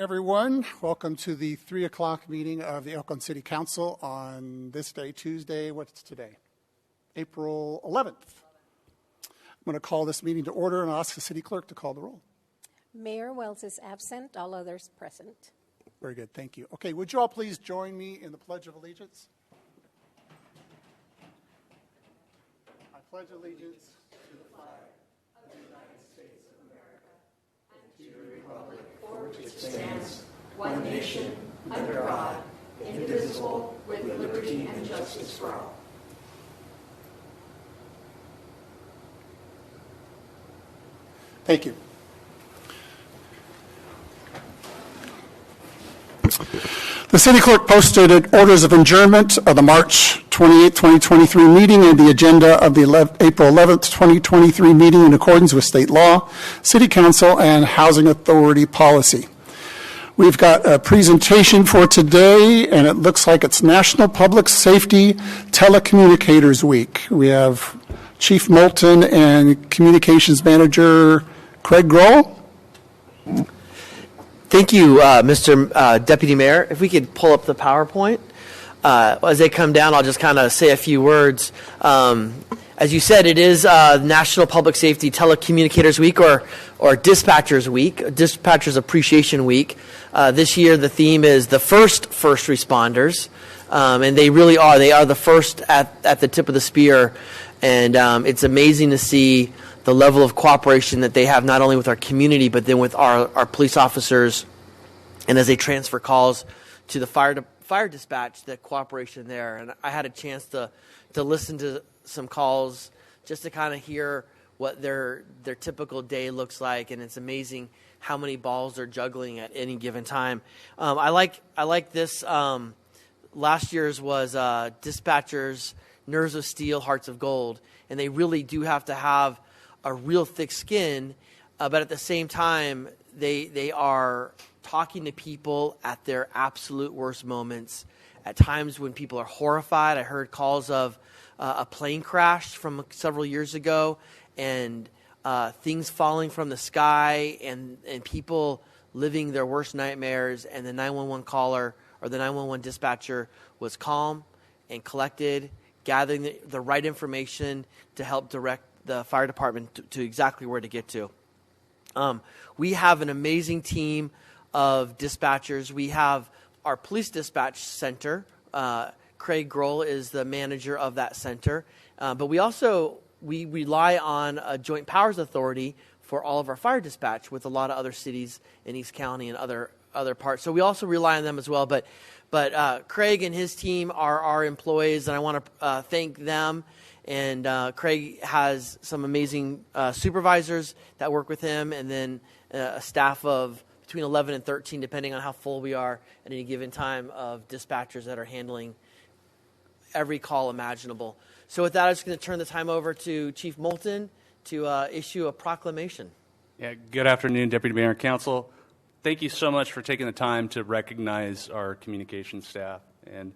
everyone. Welcome to the 3 o'clock meeting of the Elkhorn City Council on this day, Tuesday. What's today? April 11th. I'm going to call this meeting to order and ask the city clerk to call the roll. Mayor Wells is absent, all others present. Very good, thank you. Okay, would you all please join me in the Pledge of Allegiance? I pledge allegiance to the flag of the United States of America and to the republic for which it stands, one nation, under God, indivisible, with liberty and justice for all. Thank you. The city clerk posted orders of adjournment of the March 28, 2023 meeting and the agenda of the April 11th, 2023 meeting in accordance with state law, city council, and housing authority policy. We've got a presentation for today, and it looks like it's National Public Safety Telecommunicators Week. We have Chief Moulton and Communications Manager Craig Grohl. Thank you, Mr. Deputy Mayor. If we could pull up the PowerPoint. As they come down, I'll just kind of say a few words. As you said, it is National Public Safety Telecommunicators Week or Dispatchers Week, Dispatchers Appreciation Week. This year, the theme is the first responders, and they really are. They are the first at the tip of the spear, and it's amazing to see the level of cooperation that they have not only with our community, but then with our police officers, and as they transfer calls to the fire dispatch, the cooperation there. And I had a chance to listen to some calls just to kind of hear what their typical day looks like, and it's amazing how many balls they're juggling at any given time. I like this. Last year's was Dispatchers, Nerves of Steel, Hearts of Gold, and they really do have to have a real thick skin, but at the same time, they are talking to people at their absolute worst moments, at times when people are horrified. I heard calls of a plane crash from several years ago, and things falling from the sky, and people living their worst nightmares, and the 911 caller or the 911 dispatcher was calm and collected, gathering the right information to help direct the fire department to exactly where to get to. We have an amazing team of dispatchers. We have our police dispatch center. Craig Grohl is the manager of that center. But we rely on a joint powers authority for all of our fire dispatch with a lot of other cities in East County and other parts. So we also rely on them as well. But Craig and his team are our employees, and I want to thank them. And Craig has some amazing supervisors that work with him, and then a staff of between 11 and 13, depending on how full we are at any given time, of dispatchers that are handling every call imaginable. So with that, I'm just going to turn the time over to Chief Moulton to issue a proclamation. Yeah, good afternoon, Deputy Mayor and Council. Thank you so much for taking the time to recognize our communications staff. And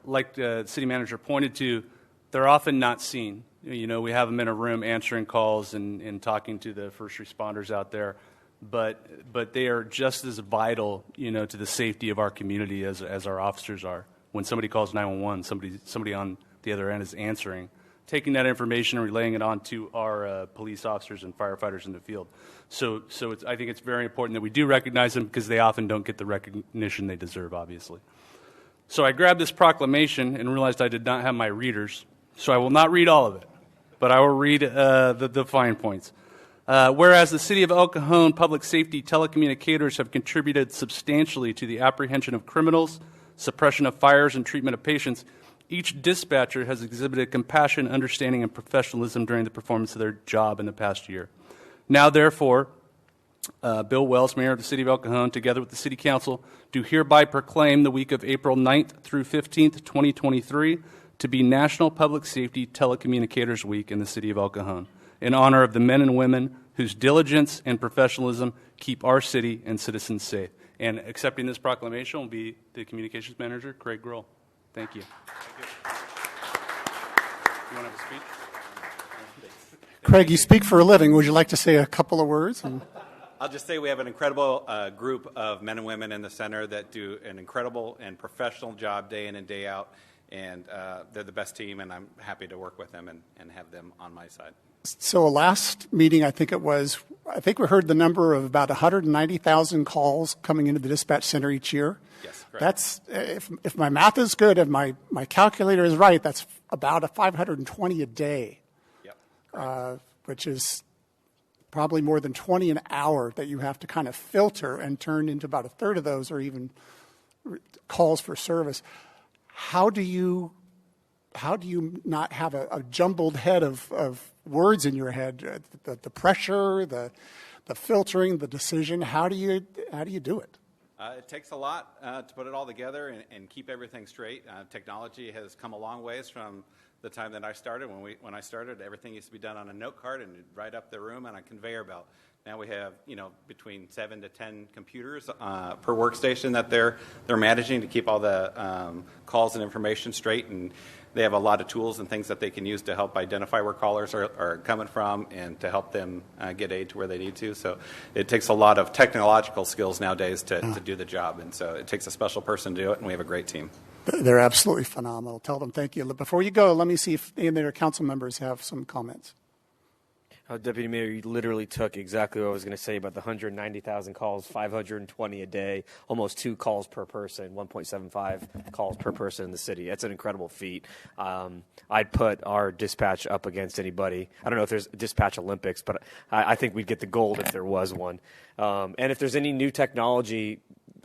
like the city manager pointed to, they're often not seen. You know, we have them in a room answering calls and talking to the first responders out there, but they are just as vital, you know, to the safety of our community as our officers are. When somebody calls 911, somebody on the other end is answering, taking that information and relaying it on to our police officers and firefighters in the field. So I think it's very important that we do recognize them, because they often don't get the recognition they deserve, obviously. So I grabbed this proclamation and realized I did not have my readers. So I will not read all of it, but I will read the fine points. Whereas the City of El Cajon public safety telecommunicators have contributed substantially to the apprehension of criminals, suppression of fires, and treatment of patients, each dispatcher has exhibited compassion, understanding, and professionalism during the performance of their job in the past year. Now, therefore, Bill Wells, Mayor of the City of El Cajon, together with the City Council, do hereby proclaim the week of April 9th through 15th, 2023, to be National Public Safety Telecommunicators Week in the City of El Cajon, in honor of the men and women whose diligence and professionalism keep our city and citizens safe. And accepting this proclamation will be the Communications Manager, Craig Grohl. Thank you. You want to have a speech? Craig, you speak for a living. Would you like to say a couple of words? I'll just say we have an incredible group of men and women in the center that do an incredible and professional job day in and day out, and they're the best team, and I'm happy to work with them and have them on my side. So last meeting, I think we heard the number of about 190,000 calls coming into the dispatch center each year. Yes, correct. That's, if my math is good, if my calculator is right, that's about a 520 a day. Yep. Which is probably more than 20 an hour that you have to kind of filter and turn into about a third of those, or even calls for service. How do you not have a jumbled head of words in your head? The pressure, the filtering, the decision. How do you do it? It takes a lot to put it all together and keep everything straight. Technology has come a long ways from the time that I started. When I started, everything used to be done on a note card and right up the room on a conveyor belt. Now we have, between 7 to 10 computers per workstation that they're managing to keep all the calls and information straight, and they have a lot of tools and things that they can use to help identify where callers are coming from and to help them get aid to where they need to. So it takes a lot of technological skills nowadays to do the job, and so it takes a special person to do it, and we have a great team. They're absolutely phenomenal. Tell them thank you. Before you go, let me see if any of their council members have some comments. Deputy Mayor, you literally took exactly what I was going to say about the 190,000 calls, 520 a day, almost 2 calls per person, 1.75 calls per person in the city. That's an incredible feat. I'd put our dispatch up against anybody. I don't know if there's dispatch Olympics, but I think we'd get the gold if there was one. And if there's any new technology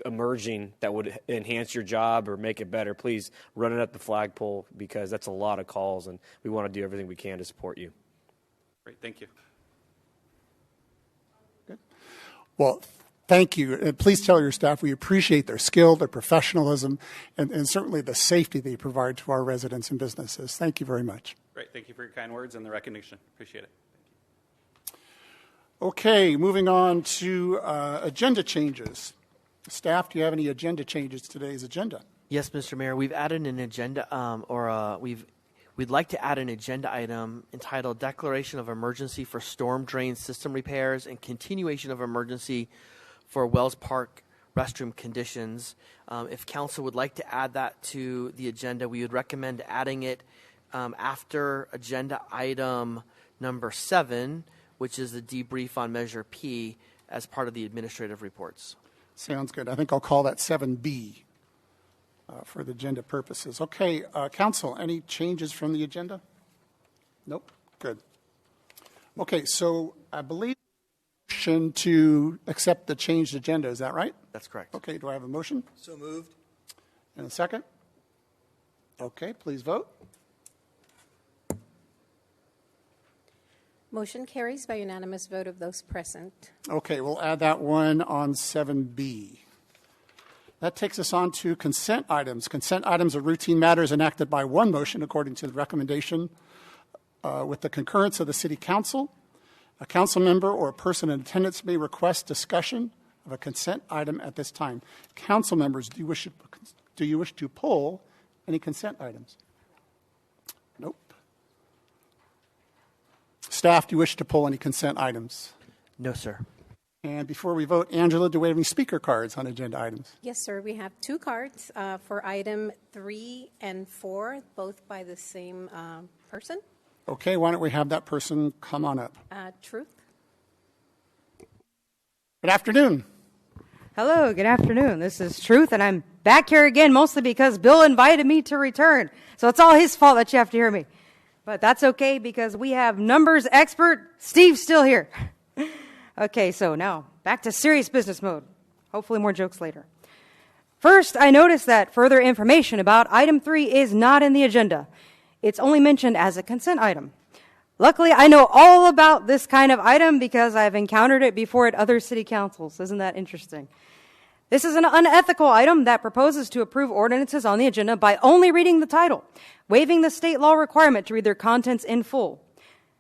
emerging that would enhance your job or make it better, please run it up the flagpole, because that's a lot of calls, and we want to do everything we can to support you. Great, thank you. Good. Well, thank you. And please tell your staff we appreciate their skill, their professionalism, and certainly the safety they provide to our residents and businesses. Thank you very much. Great, thank you for your kind words and the recognition. Appreciate it. Okay, moving on to agenda changes. Staff, do you have any agenda changes to today's agenda? Yes, Mr. Mayor, we've added an agenda, we'd like to add an agenda item entitled Declaration of Emergency for Storm Drain System Repairs and Continuation of Emergency for Wells Park Restroom Conditions. If council would like to add that to the agenda, we would recommend adding it after agenda item number 7, which is the debrief on Measure P, as part of the administrative reports. Sounds good. I think I'll call that 7B for the agenda purposes. Okay, council, any changes from the agenda? Nope. Good. Okay, so I believe motion to accept the changed agenda. Is that right? That's correct. Okay, do I have a motion? So moved. And a second? Okay, please vote. Motion carries by unanimous vote of those present. Okay, we'll add that one on 7B. That takes us on to consent items. Consent items are routine matters enacted by one motion according to the recommendation with the concurrence of the City Council. A council member or a person in attendance may request discussion of a consent item at this time. Council members, do you wish to pull any consent items? Nope. Staff, do you wish to pull any consent items? No, sir. And before we vote, Angela, do we have any speaker cards on agenda items? Yes, sir. We have 2 cards for item 3 and 4, both by the same person. Okay, why don't we have that person come on up? Truth. Good afternoon. Hello, good afternoon. This is Truth, and I'm back here again mostly because Bill invited me to return. So it's all his fault that you have to hear me. But that's okay because we have numbers expert Steve still here. Okay, so now back to serious business mode. Hopefully more jokes later. First, I noticed that further information about item 3 is not in the agenda. It's only mentioned as a consent item. Luckily, I know all about this kind of item because I've encountered it before at other city councils. Isn't that interesting? This is an unethical item that proposes to approve ordinances on the agenda by only reading the title, waiving the state law requirement to read their contents in full.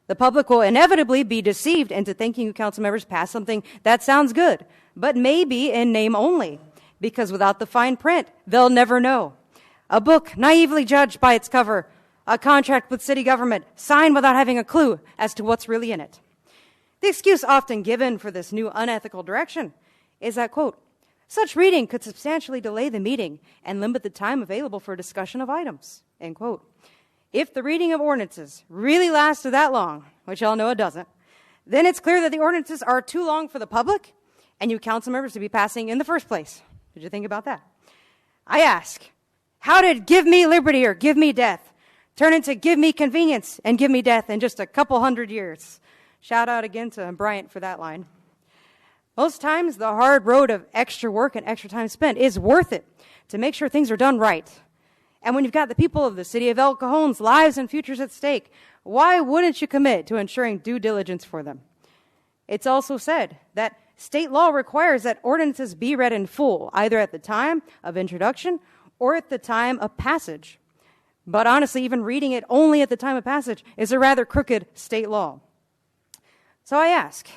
The public will inevitably be deceived into thinking you council members pass something that sounds good, but maybe in name only, because without the fine print, they'll never know. A book naively judged by its cover, a contract with city government signed without having a clue as to what's really in it. The excuse often given for this new unethical direction is that, quote, such reading could substantially delay the meeting and limit the time available for discussion of items, end quote. If the reading of ordinances really lasted that long, which y'all know it doesn't, then it's clear that the ordinances are too long for the public and you council members to be passing in the first place. Did you think about that? I ask, how did give me liberty or give me death turn into give me convenience and give me death in just a couple hundred years? Shout out again to Bryant for that line. Most times, the hard road of extra work and extra time spent is worth it to make sure things are done right. And when you've got the people of the city of El Cajon's lives and futures at stake, why wouldn't you commit to ensuring due diligence for them? It's also said that state law requires that ordinances be read in full, either at the time of introduction or at the time of passage. But honestly, even reading it only at the time of passage is a rather crooked state law. So I ask,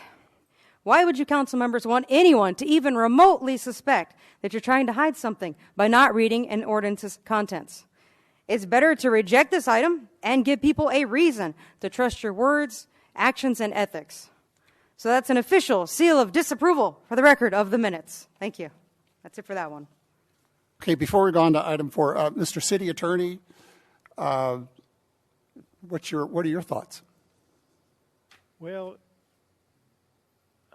why would you council members want anyone to even remotely suspect that you're trying to hide something by not reading an ordinance's contents? It's better to reject this item and give people a reason to trust your words, actions, and ethics. So that's an official seal of disapproval for the record of the minutes. Thank you. That's it for that one. Okay, before we go on to item 4, Mr. City Attorney, what are your thoughts? Well,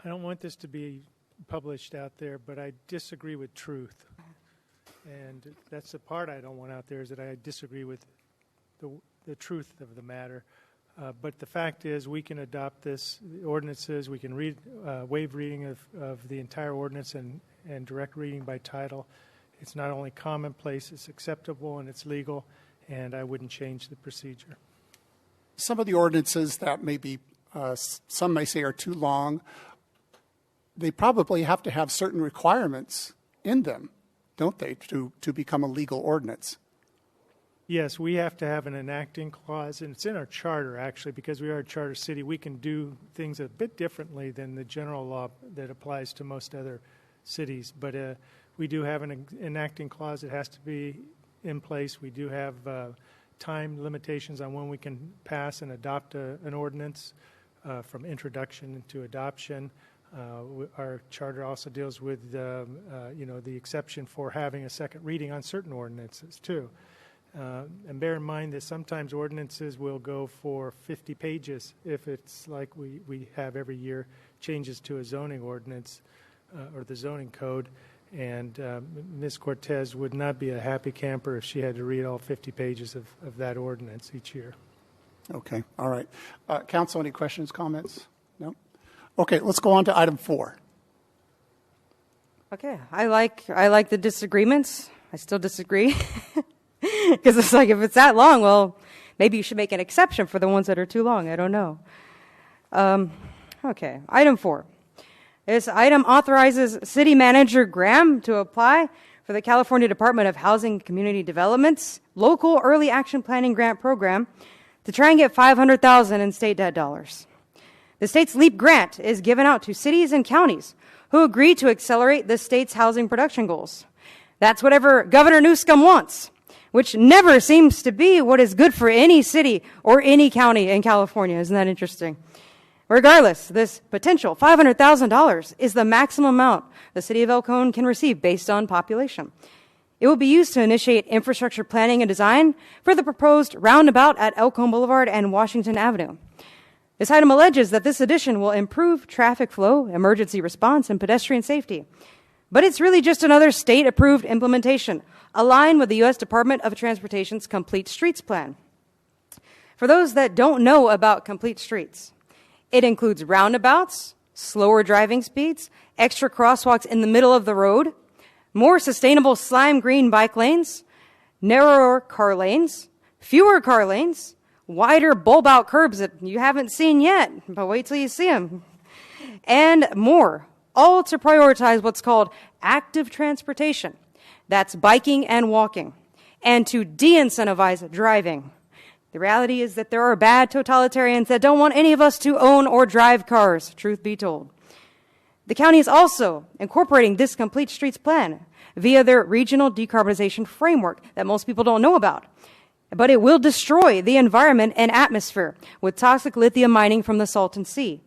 I don't want this to be published out there, but I disagree with truth. And that's the part I don't want out there, is that I disagree with the truth of the matter. But the fact is, we can adopt this ordinances, we can waive reading of the entire ordinance and direct reading by title. It's not only commonplace, it's acceptable and it's legal, and I wouldn't change the procedure. Some of the ordinances that maybe some may say are too long, they probably have to have certain requirements in them, don't they, to become a legal ordinance? Yes, we have to have an enacting clause, and it's in our charter, actually, because we are a charter city. We can do things a bit differently than the general law that applies to most other cities. But we do have an enacting clause that has to be in place. We do have time limitations on when we can pass and adopt an ordinance from introduction to adoption. Our charter also deals with the exception for having a second reading on certain ordinances too. And bear in mind that sometimes ordinances will go for 50 pages if it's like we have every year changes to a zoning ordinance or the zoning code. And Ms. Cortez would not be a happy camper if she had to read all 50 pages of that ordinance each year. Okay, all right. Council, any questions, comments? No? Okay, let's go on to item 4. Okay, I like the disagreements. I still disagree. Because it's like, if it's that long, well, maybe you should make an exception for the ones that are too long. I don't know. Okay, item 4. This item authorizes City Manager Graham to apply for the California Department of Housing and Community Development's Local Early Action Planning Grant Program to try and get $500,000 in state debt dollars. The state's LEAP grant is given out to cities and counties who agree to accelerate the state's housing production goals. That's whatever Governor Newsom wants, which never seems to be what is good for any city or any county in California. Isn't that interesting? Regardless, this potential $500,000 is the maximum amount the city of El Cajon can receive based on population. It will be used to initiate infrastructure planning and design for the proposed roundabout at El Cajon Boulevard and Washington Avenue. This item alleges that this addition will improve traffic flow, emergency response, and pedestrian safety. But it's really just another state-approved implementation, aligned with the U.S. Department of Transportation's Complete Streets Plan. For those that don't know about Complete Streets, it includes roundabouts, slower driving speeds, extra crosswalks in the middle of the road, more sustainable slime green bike lanes, narrower car lanes, fewer car lanes, wider bulb-out curbs that you haven't seen yet, but wait till you see them, and more, all to prioritize what's called active transportation. That's biking and walking, and to de-incentivize driving. The reality is that there are bad totalitarians that don't want any of us to own or drive cars, truth be told. The county is also incorporating this Complete Streets Plan via their regional decarbonization framework that most people don't know about. But it will destroy the environment and atmosphere with toxic lithium mining from the Salton Sea.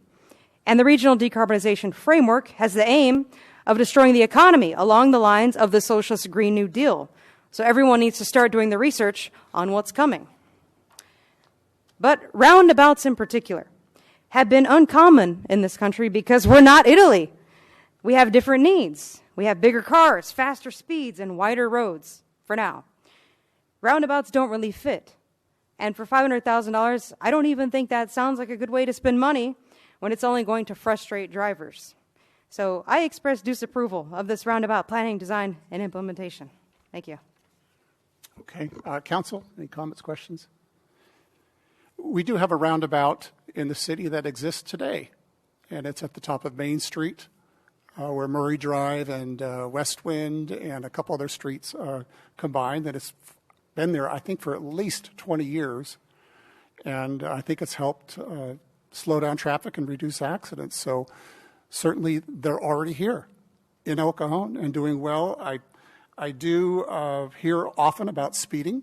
And the regional decarbonization framework has the aim of destroying the economy along the lines of the socialist Green New Deal. So everyone needs to start doing the research on what's coming. But roundabouts in particular have been uncommon in this country because we're not Italy. We have different needs. We have bigger cars, faster speeds, and wider roads for now. Roundabouts don't really fit. And for $500,000, I don't even think that sounds like a good way to spend money when it's only going to frustrate drivers. So I express disapproval of this roundabout planning, design, and implementation. Thank you. Okay. Council, any comments, questions? We do have a roundabout in the city that exists today, and it's at the top of Main Street, where Murray Drive and West Wind and a couple other streets are combined. That it's been there, I think, for at least 20 years, and I think it's helped slow down traffic and reduce accidents. So certainly they're already here in El Cajon and doing well. I do hear often about speeding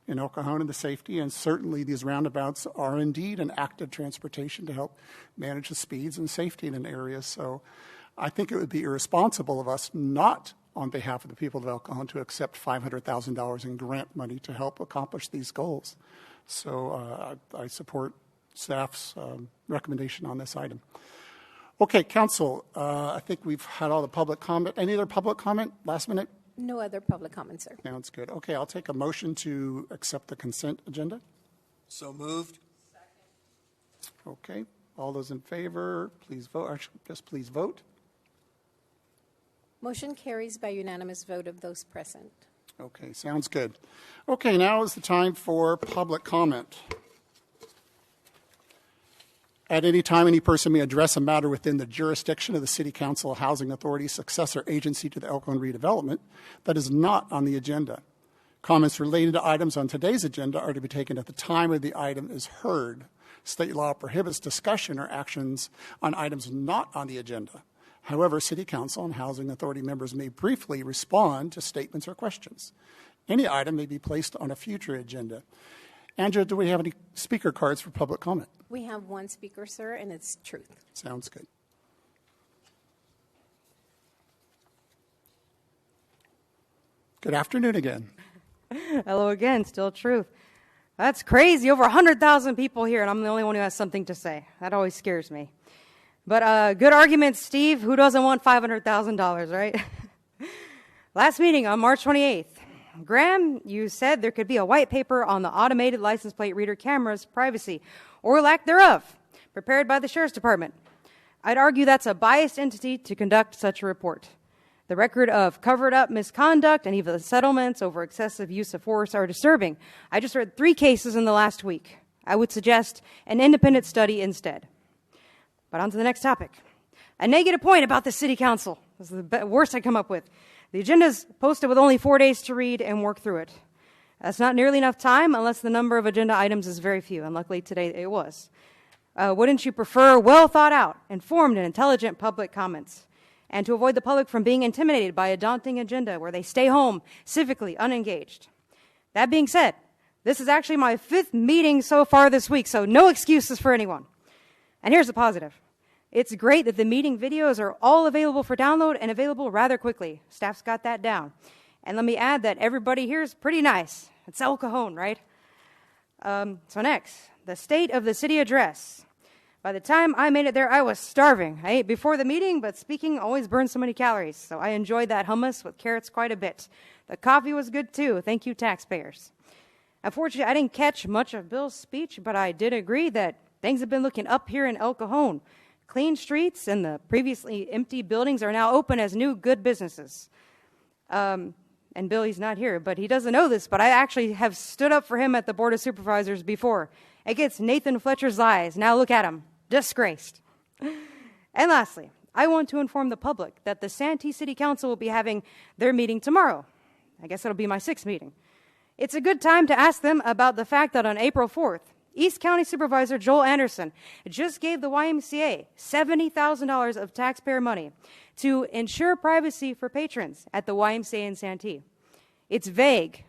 in El Cajon and the safety, and certainly these roundabouts are indeed an active transportation to help manage the speeds and safety in an area. So I think it would be irresponsible of us not, on behalf of the people of El Cajon, to accept $500,000 in grant money to help accomplish these goals. So I support staff's recommendation on this item. Okay, Council, I think we've had all the public comment. Any other public comment, last minute? No other public comment, sir. Sounds good. Okay, I'll take a motion to accept the consent agenda. So moved. Okay, all those in favor, please vote. Actually, just please vote. Motion carries by unanimous vote of those present. Okay, sounds good. Okay, now is the time for public comment. At any time, any person may address a matter within the jurisdiction of the City Council Housing Authority, successor agency to the El Cajon redevelopment, that is not on the agenda. Comments related to items on today's agenda are to be taken at the time of the item is heard. State law prohibits discussion or actions on items not on the agenda. However, City Council and Housing Authority members may briefly respond to statements or questions. Any item may be placed on a future agenda. Andrea, do we have any speaker cards for public comment? We have one speaker, sir, and it's Truth. Sounds good. Good afternoon again. Hello again, still Truth. That's crazy. Over 100,000 people here, and I'm the only one who has something to say. That always scares me. But good argument, Steve. Who doesn't want $500,000, right? Last meeting on March 28th. Graham, you said there could be a white paper on the automated license plate reader cameras' privacy, or lack thereof, prepared by the Sheriff's Department. I'd argue that's a biased entity to conduct such a report. The record of covered-up misconduct and even the settlements over excessive use of force are disturbing. I just heard 3 cases in the last week. I would suggest an independent study instead. But on to the next topic. A negative point about the City Council. This is the worst I come up with. The agenda is posted with only 4 days to read and work through it. That's not nearly enough time unless the number of agenda items is very few, and luckily today it was. Wouldn't you prefer well thought out, informed, and intelligent public comments? And to avoid the public from being intimidated by a daunting agenda where they stay home, civically unengaged. That being said, this is actually my 5th meeting so far this week, so no excuses for anyone. And here's the positive. It's great that the meeting videos are all available for download and available rather quickly. Staff's got that down. And let me add that everybody here is pretty nice. It's El Cajon, right? So next, the state of the city address. By the time I made it there, I was starving. I ate before the meeting, but speaking always burns so many calories. So I enjoyed that hummus with carrots quite a bit. The coffee was good too. Thank you, taxpayers. Unfortunately, I didn't catch much of Bill's speech, but I did agree that things have been looking up here in El Cajon. Clean streets and the previously empty buildings are now open as new good businesses. And Bill, he's not here, but he doesn't know this, but I actually have stood up for him at the Board of Supervisors before. Against Nathan Fletcher's lies. Now look at him. Disgraced. And lastly, I want to inform the public that the Santee City Council will be having their meeting tomorrow. I guess it'll be my 6th meeting. It's a good time to ask them about the fact that on April 4th, East County Supervisor Joel Anderson just gave the YMCA $70,000 of taxpayer money to ensure privacy for patrons at the YMCA in Santee. It's vague.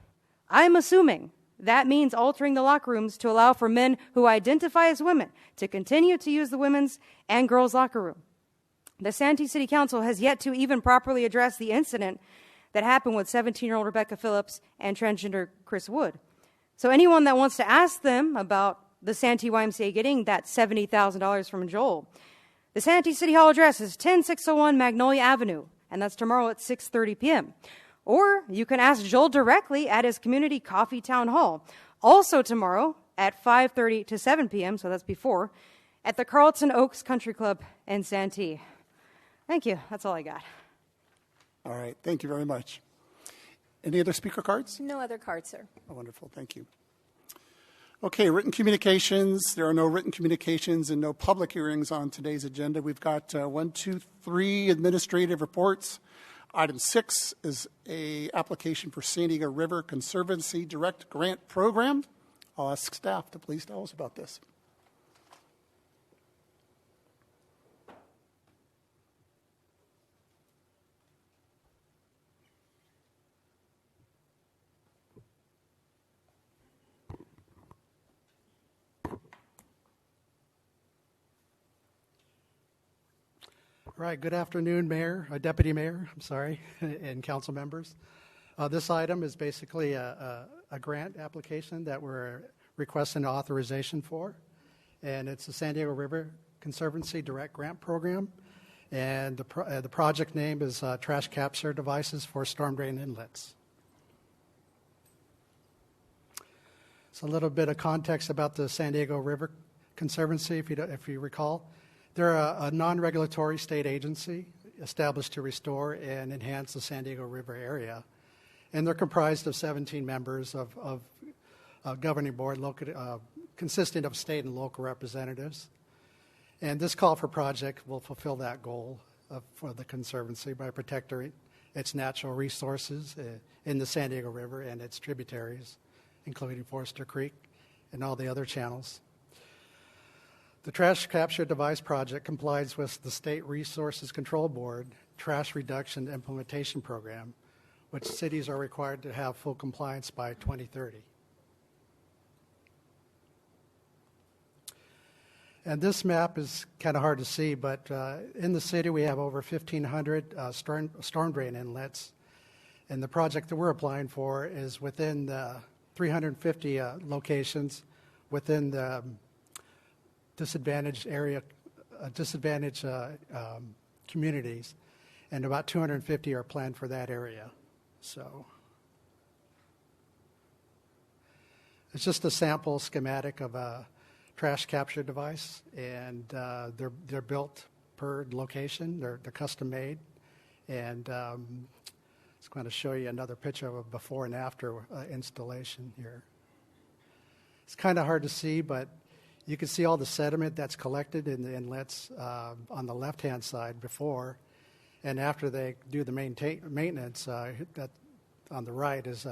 I'm assuming That means altering the locker rooms to allow for men who identify as women to continue to use the women's and girls' locker room. The Santee City Council has yet to even properly address the incident that happened with 17-year-old Rebecca Phillips and transgender Chris Wood. So anyone that wants to ask them about the Santee YMCA getting that $70,000 from Joel, the Santee City Hall address is 10601 Magnolia Avenue, and that's tomorrow at 6:30 p.m. Or you can ask Joel directly at his community coffee town hall, also tomorrow at 5:30 to 7 p.m., so that's before, at the Carlton Oaks Country Club in Santee. Thank you. That's all I got. All right, thank you very much. Any other speaker cards? No other cards, sir. Oh, wonderful, thank you. Okay, written communications. There are no written communications and no public hearings on today's agenda. We've got 3 administrative reports. Item 6 is a application for San Diego River Conservancy Direct Grant Program. I'll ask staff to please tell us about this. Right. Good afternoon, Mayor, Deputy Mayor, and council members. This item is basically a grant application that we're requesting authorization for, and it's the San Diego River Conservancy Direct Grant Program, and the project name is Trash Capture Devices for Storm Drain Inlets. So a little bit of context about the San Diego River Conservancy, if you recall. They're a non-regulatory state agency established to restore and enhance the San Diego River area. And they're comprised of 17 members of a governing board consisting of state and local representatives. And this call for project will fulfill that goal for the Conservancy by protecting its natural resources in the San Diego River and its tributaries, including Forester Creek and all the other channels. The Trash Capture Device Project complies with the State Resources Control Board Trash Reduction Implementation Program, which cities are required to have full compliance by 2030. And this map is kind of hard to see, but in the city we have over 1,500 storm drain inlets, and the project that we're applying for is within the 350 locations within the disadvantaged communities, and about 250 are planned for that area. So it's just a sample schematic of a trash capture device, and they're built per location. They're custom made, and it's going to show you another picture of a before and after installation here. It's kind of hard to see, but you can see all the sediment that's collected in the inlets on the left-hand side before, and after they do the maintenance, that on the right is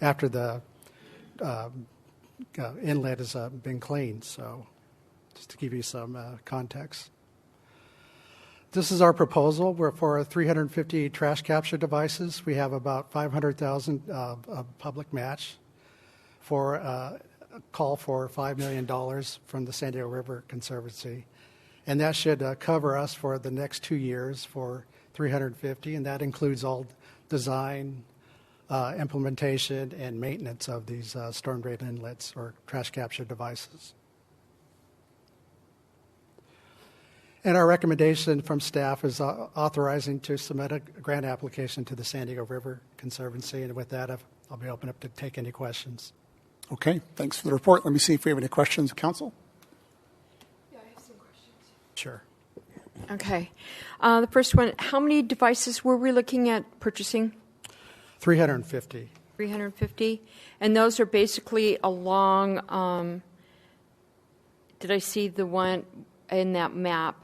after the inlet has been cleaned. So just to give you some context. This is our proposal. We're for 350 trash capture devices. We have about $500,000 of public match for a call for $5 million from the San Diego River Conservancy. And that should cover us for the next 2 years for 350, and that includes all design, implementation, and maintenance of these storm drain inlets or trash capture devices. And our recommendation from staff is authorizing to submit a grant application to the San Diego River Conservancy. And with that, I'll be open up to take any questions. Okay, thanks for the report. Let me see if we have any questions, Council. Yeah, I have some questions. Sure. Okay. The first one, how many devices were we looking at purchasing? 350. 350. And those are basically along, did I see the one in that map?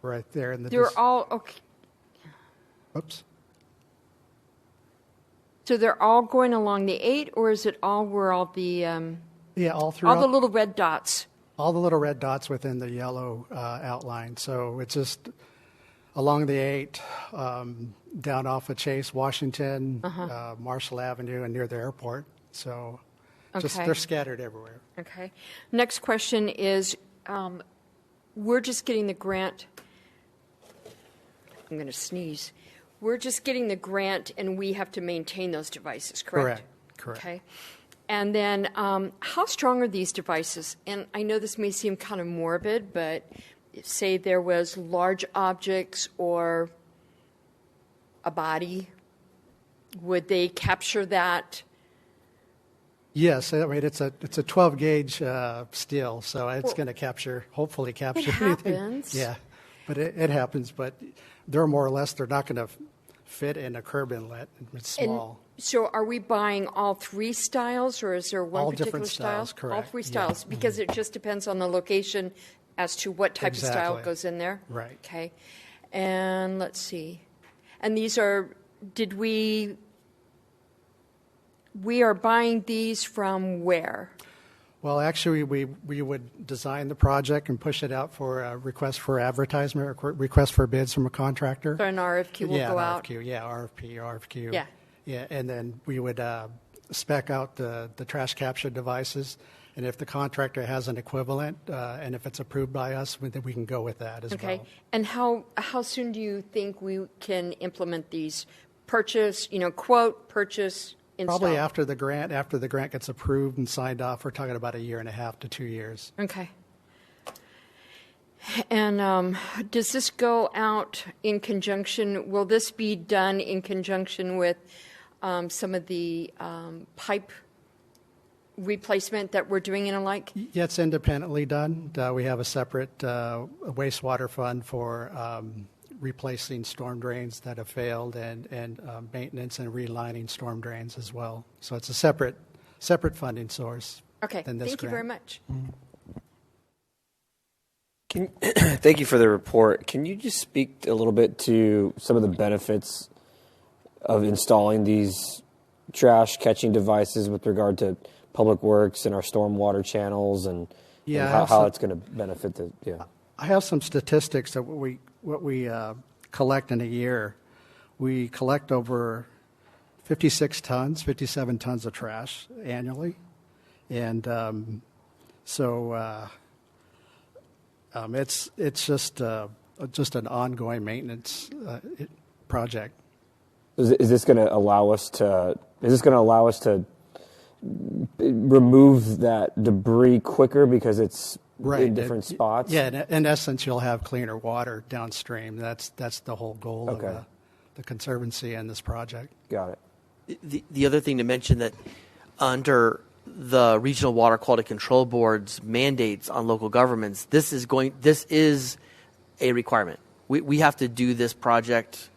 Right there in the... They're all, okay. Oops. So they're all going along the 8, or is it all where all the... yeah, all throughout... All the little red dots. All the little red dots within the yellow outline. So it's just along the 8, down off of Chase, Washington, Marshall Avenue, and near the airport. So Just Okay. they're scattered everywhere. Okay. Next question is, we're just getting the grant. I'm going to sneeze. We're just getting the grant, and we have to maintain those devices, correct? Correct. Okay. And then, how strong are these devices? And I know this may seem kind of morbid, but say there was large objects or a body, would they capture that? Yes, I mean it's a 12 gauge steel, so it's going to hopefully capture anything. happens. Yeah, but it happens. But they're more or less they're not going to fit in a curb inlet. It's small. And so are we buying all three styles, or is there one All particular different style? styles, correct. All three Yeah. styles, because it just depends on the location as to what type of style Exactly. goes in there? Right. Okay. And let's see. And these are, we are buying these from where? Well, actually, we would design the project and push it out for a request for advertisement or request for bids from a contractor. So an RFQ will go out? RFQ. Yeah. Yeah, and then we would spec out the trash capture devices, and if the contractor has an equivalent, and if it's approved by us, then we can go with that as Okay. well. And how soon do you think we can implement these? Purchase, quote, purchase, install? Probably after the grant gets approved and signed off, we're talking about 1.5 to 2 years. Okay. And does this go out in conjunction, will this be done in conjunction with some of the pipe replacement that we're doing and alike? Yeah, it's independently done. We have a separate wastewater fund for replacing storm drains that have failed and maintenance and relining storm drains as well. So it's a separate funding source. Okay, than this thank you grant. very much. Thank you for the report. Can you just speak a little bit to some of the benefits of installing these trash catching devices with regard to public works and our stormwater channels and how it's going to benefit the, yeah. I have some statistics that what we collect in a year. We collect over 57 tons of trash annually, and it's just an ongoing maintenance project. Is this going to allow us to? Is this going to allow us to remove that debris quicker because it's in different spots? Yeah, in essence, you'll have cleaner water downstream. That's the whole goal of the Conservancy and this project. Got it. The other thing to mention that under the Regional Water Quality Control Board's mandates on local governments, this is a requirement. We have to do this project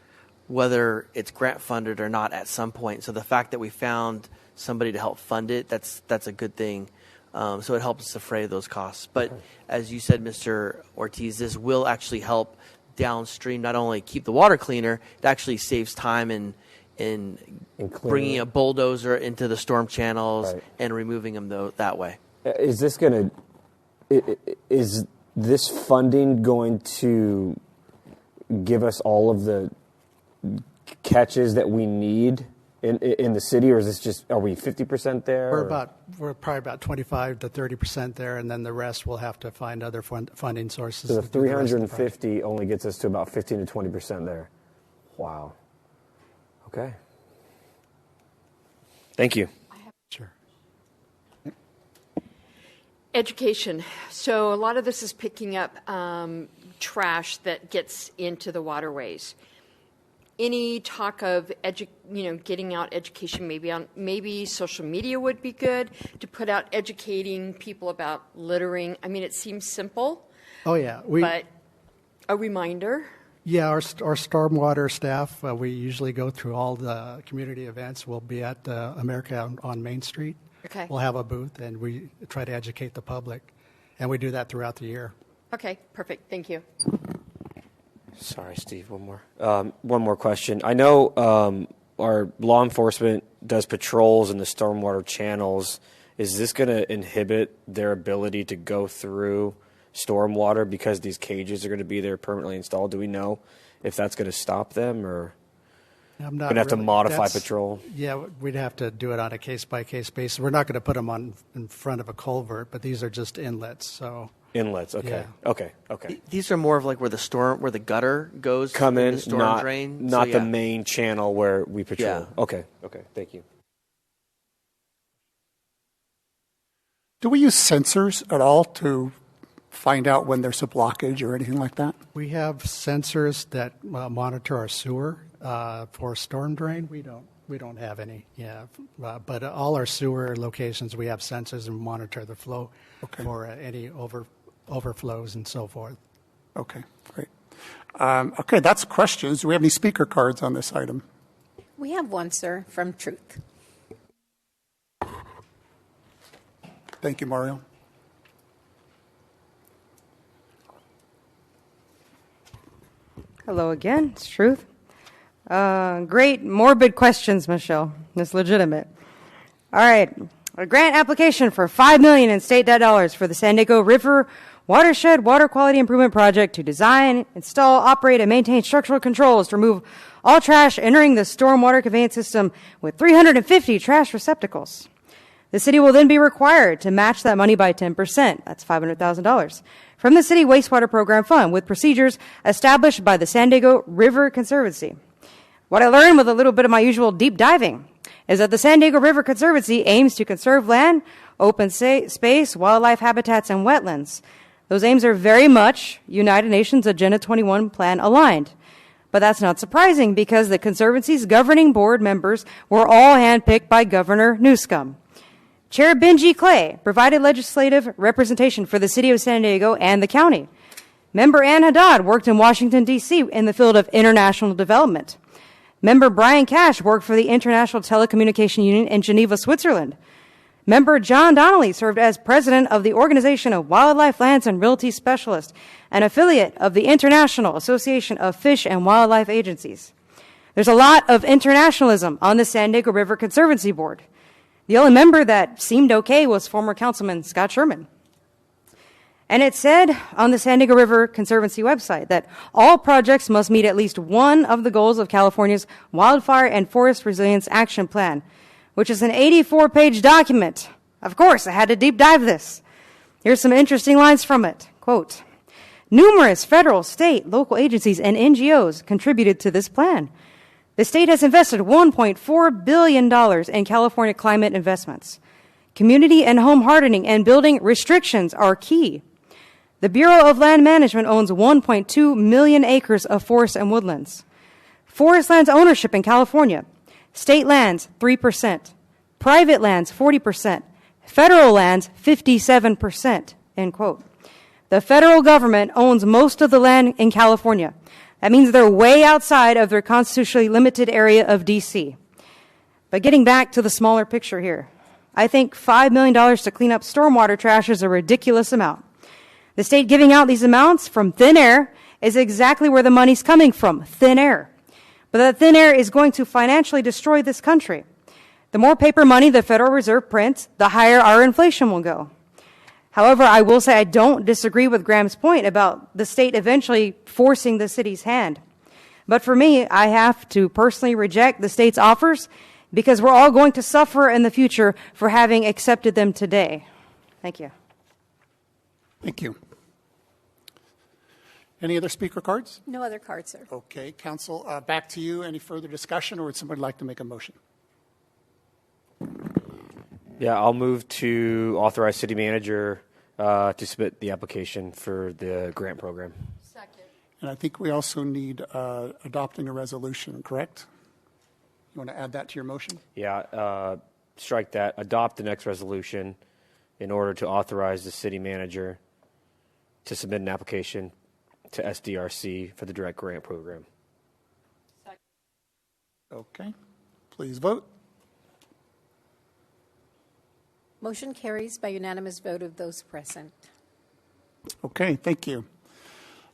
whether it's grant funded or not at some point. So the fact that we found somebody to help fund it, that's a good thing. So it helps defray those costs. But as you said, Mr. Ortiz, this will actually help downstream not only keep the water cleaner, it actually saves time in bringing a bulldozer into the storm channels and removing them that way. Is this funding going to give us all of the catches that we need in the city, or is this just, are we 50% there? We're probably about 25 to 30% there, and then the rest we'll have to find other funding sources. So the to do rest of the 350 only gets us to about 15 to 20% there. Wow. Okay. Thank you. Sure. Education. So a lot of this is picking up trash that gets into the waterways. Any talk of getting out education, maybe social media would be good to put out educating people about littering. I mean, it seems simple. Oh yeah, but a reminder. Yeah, our stormwater staff, we usually go through all the community events. We'll be at America on Main Street. Okay. We'll have a booth, and we try to educate the public, and we do that throughout the year. Okay, perfect. Thank you. Sorry, Steve, one more question. I know our law enforcement does patrols in the stormwater channels. Is this going to inhibit their ability to go through stormwater because these cages are going to be there permanently installed? Do we know if that's going to stop them, or? I'm not Gonna have to really- modify that's- patrol. Yeah, we'd have to do it on a case-by-case basis. We're not going to put them in front of a culvert, but these are just inlets, so. Inlets. Okay. Yeah. Okay. These are more of like where the gutter goes. Come in, the storm not drain. not So, the yeah. main channel where we patrol. Yeah. Okay. Thank you. Do we use sensors at all to find out when there's a blockage or anything like that? We have sensors that monitor our sewer for storm drain. We don't have any. Yeah, but all our sewer locations we have sensors and monitor the flow for any overflows and so forth. Okay, great. Okay, that's questions. Do we have any speaker cards on this item? We have one, sir, from Truth. Thank you, Mario. Hello again. It's Truth. Great morbid questions, Michelle. That's legitimate. All right. A grant application for $5 million in state debt dollars for the San Diego River Watershed Water Quality Improvement Project to design, install, operate, and maintain structural controls to remove all trash entering the stormwater conveyance system with 350 trash receptacles. The city will then be required to match that money by 10%. That's $500,000 from the city wastewater program fund with procedures established by the San Diego River Conservancy. What I learned with a little bit of my usual deep diving is that the San Diego River Conservancy aims to conserve land, open space, wildlife habitats, and wetlands. Those aims are very much United Nations Agenda 21 plan aligned. But that's not surprising because the Conservancy's governing board members were all handpicked by Governor Newsom. Chair Benji Clay provided legislative representation for the city of San Diego and the county. Member Ann Haddad worked in Washington, D.C. in the field of international development. Member Brian Cash worked for the International Telecommunication Union in Geneva, Switzerland. Member John Donnelly served as president of the Organization of Wildlife Lands and Realty Specialists, an affiliate of the International Association of Fish and Wildlife Agencies. There's a lot of internationalism on the San Diego River Conservancy Board. The only member that seemed okay was former Councilman Scott Sherman. And it said on the San Diego River Conservancy website that all projects must meet at least one of the goals of California's Wildfire and Forest Resilience Action Plan, which is an 84-page document. Of course, I had to deep dive this. Here's some interesting lines from it. Quote, numerous federal, state, local agencies, and NGOs contributed to this plan. The state has invested $1.4 billion in California climate investments. Community and home hardening and building restrictions are key. The Bureau of Land Management owns 1.2 million acres of forests and woodlands. Forest lands ownership in California. State lands, 3%. Private lands, 40%. Federal lands, 57%, end quote. The federal government owns most of the land in California. That means they're way outside of their constitutionally limited area of D.C. But getting back to the smaller picture here, I think $5 million to clean up stormwater trash is a ridiculous amount. The state giving out these amounts from thin air is exactly where the money's coming from, thin air. But that thin air is going to financially destroy this country. The more paper money the Federal Reserve prints, the higher our inflation will go. However, I will say I don't disagree with Graham's point about the state eventually forcing the city's hand. But for me, I have to personally reject the state's offers because we're all going to suffer in the future for having accepted them today. Thank you. Thank you. Any other speaker cards? No other cards, sir. Okay, Council, back to you. Any further discussion, or would somebody like to make a motion? Yeah, I'll move to authorize city manager to submit the application for the grant program. Second. And I think we also need adopting a resolution, correct? You want to add that to your motion? Yeah, strike that. Adopt the next resolution in order to authorize the city manager to submit an application to SDRC for the direct grant program. Second. Okay, please vote. Motion carries by unanimous vote of those present. Okay, thank you.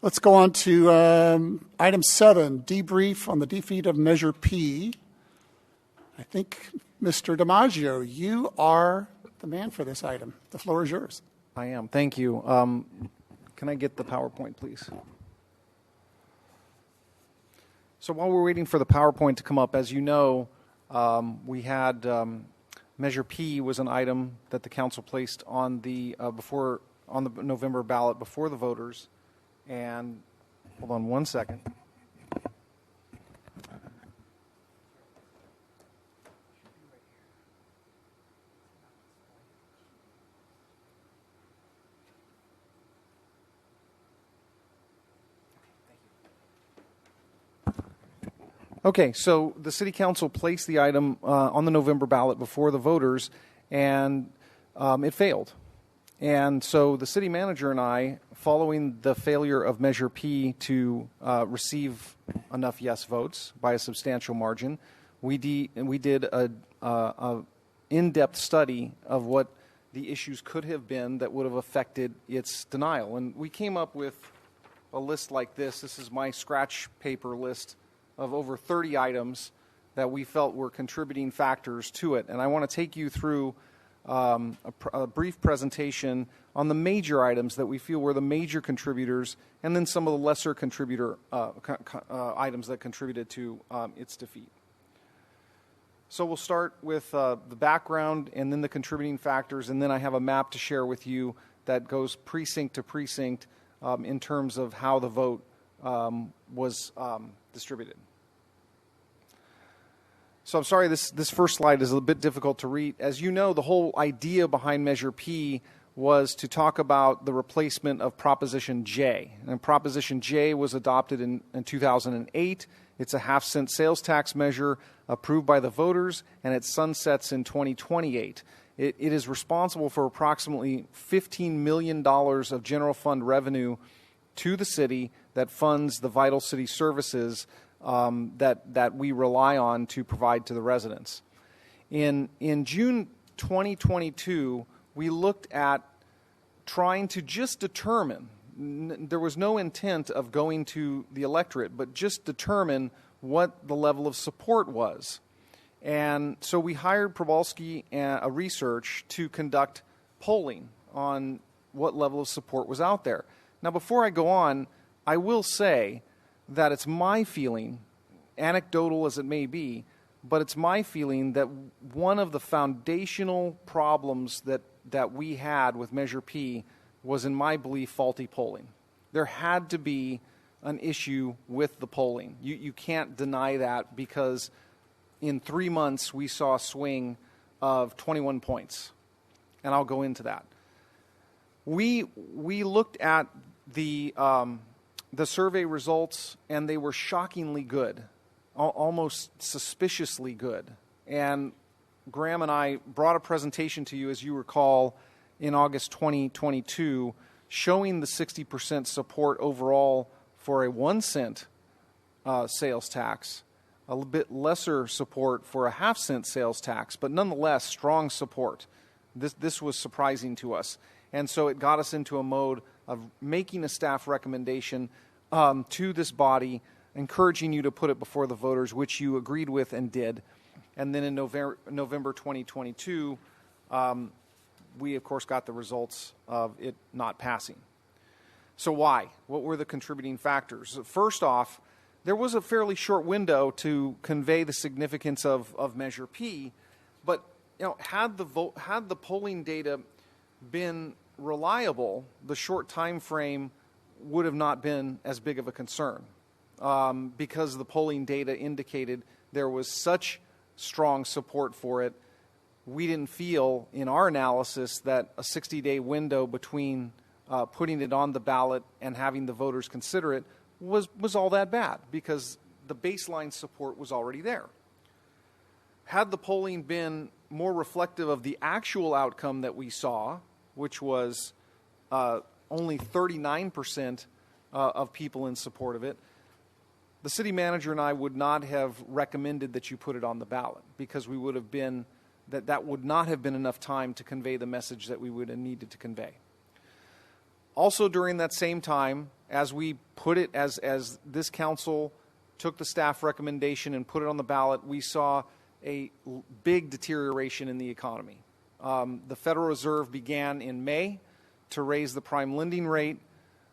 Let's go on to item 7, debrief on the defeat of Measure P. I think, Mr. DiMaggio, you are the man for this item. The floor is yours. I am. Thank you. Can I get the PowerPoint, please? So while we're waiting for the PowerPoint to come up, as you know, we had Measure P was an item that the council placed on the November ballot before the voters. And hold on one second. Okay, so the City Council placed the item on the November ballot before the voters, and it failed. And so the City Manager and I, following the failure of Measure P to receive enough yes votes by a substantial margin, we did a in-depth study of what the issues could have been that would have affected its denial. And we came up with a list like this. This is my scratch paper list of over 30 items that we felt were contributing factors to it. And I want to take you through a brief presentation on the major items that we feel were the major contributors, and then some of the lesser contributor items that contributed to its defeat. So we'll start with the background and then the contributing factors, and then I have a map to share with you that goes precinct to precinct in terms of how the vote was distributed. So I'm sorry, this first slide is a bit difficult to read. As you know, the whole idea behind Measure P was to talk about the replacement of Proposition J. And Proposition J was adopted in 2008. It's a half-cent sales tax measure approved by the voters, and it sunsets in 2028. It is responsible for approximately $15 million of general fund revenue to the city that funds the vital city services that we rely on to provide to the residents. In June 2022, we looked at trying to just determine, there was no intent of going to the electorate, but just determine what the level of support was. And so we hired Przewalski Research to conduct polling on what level of support was out there. Now, before I go on, I will say that it's my feeling, anecdotal as it may be, but it's my feeling that one of the foundational problems that we had with Measure P was, in my belief, faulty polling. There had to be an issue with the polling. You can't deny that, because in 3 months we saw a swing of 21 points, and I'll go into that. We looked at the survey results, and they were shockingly good, almost suspiciously good. And Graham and I brought a presentation to you, as you recall, in August 2022, showing the 60% support overall for a 1 cent sales tax, a little bit lesser support for a half-cent sales tax, but nonetheless strong support. This was surprising to us. And so it got us into a mode of making a staff recommendation to this body, encouraging you to put it before the voters, which you agreed with and did. And then in November 2022, we, of course, got the results of it not passing. So why? What were the contributing factors? First off, there was a fairly short window to convey the significance of Measure P, but had the polling data been reliable, the short time frame would have not been as big of a concern, because the polling data indicated there was such strong support for it. We didn't feel in our analysis that a 60-day window between putting it on the ballot and having the voters consider it was all that bad, because the baseline support was already there. Had the polling been more reflective of the actual outcome that we saw, which was only 39% of people in support of it, the city manager and I would not have recommended that you put it on the ballot, because we would have been, that would not have been enough time to convey the message that we would have needed to convey. Also, during that same time, as we put it, as this council took the staff recommendation and put it on the ballot, we saw a big deterioration in the economy. The Federal Reserve began in May to raise the prime lending rate,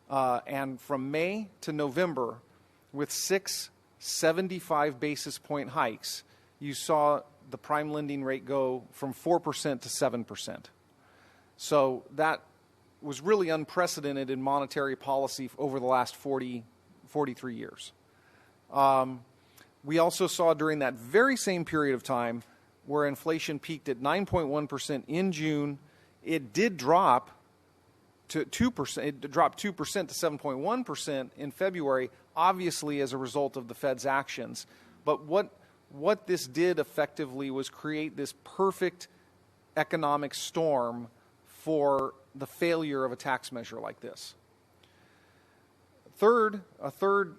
and from May to November, with 6 75 basis point hikes, you saw the prime lending rate go from 4% to 7%. So that was really unprecedented in monetary policy over the last 43 years. We also saw during that very same period of time where inflation peaked at 9.1% in June, it did drop to 2%. It dropped 2% to 7.1% in February, obviously as a result of the Fed's actions. But what this did effectively was create this perfect economic storm for the failure of a tax measure like this. A third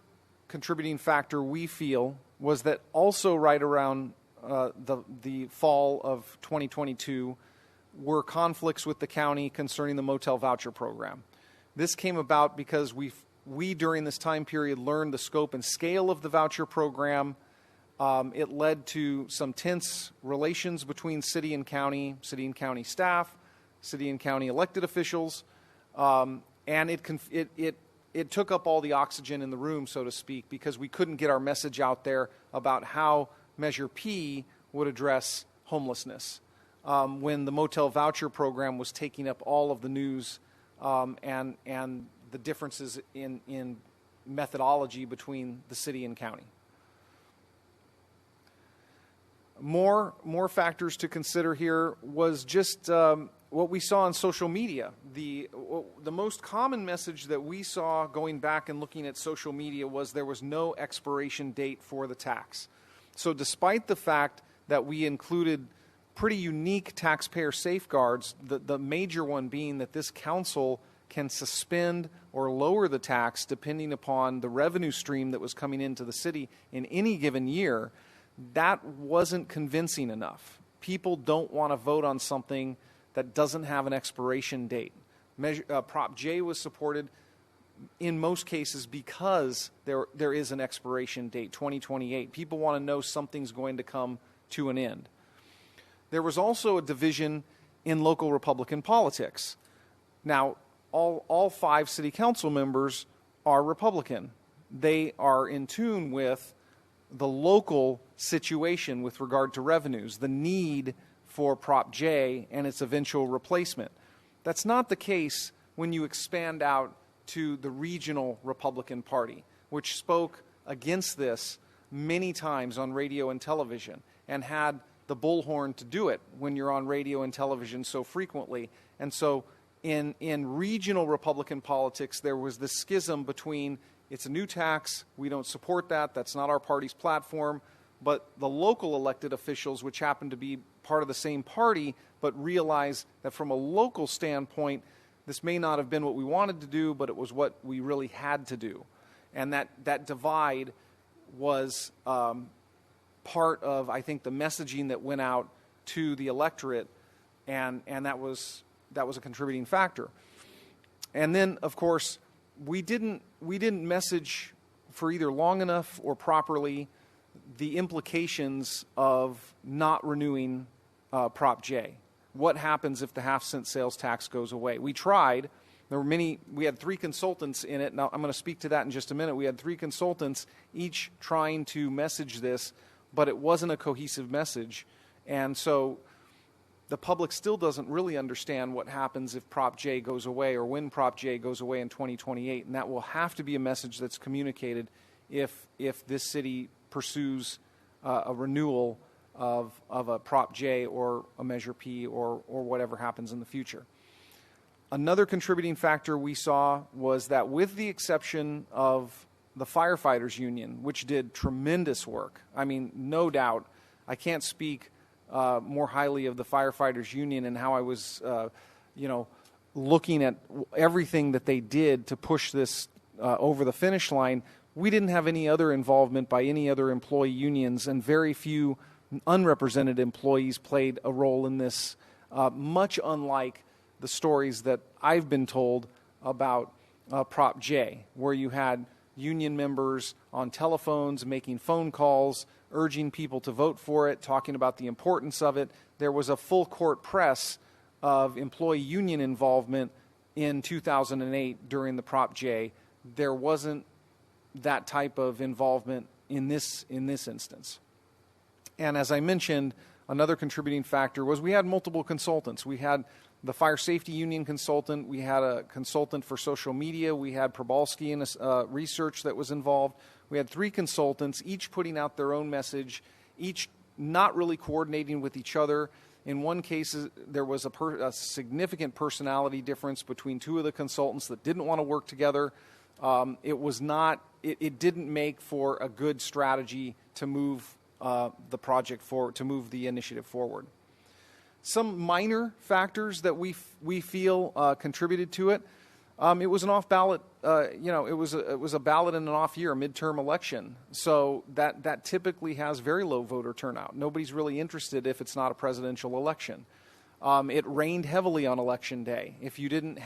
contributing factor we feel was that also right around the fall of 2022 were conflicts with the county concerning the motel voucher program. This came about because we during this time period learned the scope and scale of the voucher program. It led to some tense relations between city and county staff, city and county elected officials, and it took up all the oxygen in the room, so to speak, because we couldn't get our message out there about how Measure P would address homelessness when the motel voucher program was taking up all of the news and the differences in methodology between the city and county. More factors to consider here was just what we saw on social media. The most common message that we saw going back and looking at social media was there was no expiration date for the tax. So despite the fact that we included pretty unique taxpayer safeguards, the major one being that this council can suspend or lower the tax depending upon the revenue stream that was coming into the city in any given year, that wasn't convincing enough. People don't want to vote on something that doesn't have an expiration date. Prop J was supported in most cases because there is an expiration date, 2028. People want to know something's going to come to an end. There was also a division in local Republican politics. Now, all 5 city council members are Republican. They are in tune with the local situation with regard to revenues, the need for Prop J and its eventual replacement. That's not the case when you expand out to the regional Republican Party, which spoke against this many times on radio and television and had the bullhorn to do it when you're on radio and television so frequently. And so in regional Republican politics, there was this schism between it's a new tax, we don't support that, that's not our party's platform, but the local elected officials, which happen to be part of the same party, but realize that from a local standpoint, this may not have been what we wanted to do, but it was what we really had to do. And that divide was part of, I think, the messaging that went out to the electorate, and that was a contributing factor. And then, of course, we didn't message for either long enough or properly the implications of not renewing Prop J. What happens if the half-cent sales tax goes away? We tried. We had 3 consultants in it. Now, I'm going to speak to that in just a minute. We had 3 consultants, each trying to message this, but it wasn't a cohesive message. And so the public still doesn't really understand what happens if Prop J goes away or when Prop J goes away in 2028. And that will have to be a message that's communicated if this city pursues a renewal of a Prop J or a Measure P or whatever happens in the future. Another contributing factor we saw was that with the exception of the firefighters union, which did tremendous work, I mean, no doubt, I can't speak more highly of the firefighters union and how I was, looking at everything that they did to push this over the finish line. We didn't have any other involvement by any other employee unions, and very few unrepresented employees played a role in this, much unlike the stories that I've been told about Prop J, where you had union members on telephones making phone calls, urging people to vote for it, talking about the importance of it. There was a full court press of employee union involvement in 2008 during the Prop J. There wasn't that type of involvement in this instance. And as I mentioned, another contributing factor was we had multiple consultants. We had the Fire Safety Union consultant. We had a consultant for social media. We had Probalski and research that was involved. We had 3 consultants, each putting out their own message, each not really coordinating with each other. In one case, there was a significant personality difference between 2 of the consultants that didn't want to work together. It didn't make for a good strategy to move the project forward, to move the initiative forward. Some minor factors that we feel contributed to it. It was an off-ballot, it was a ballot in an off-year, midterm election. So that typically has very low voter turnout. Nobody's really interested if it's not a presidential election. It rained heavily on election day. If you didn't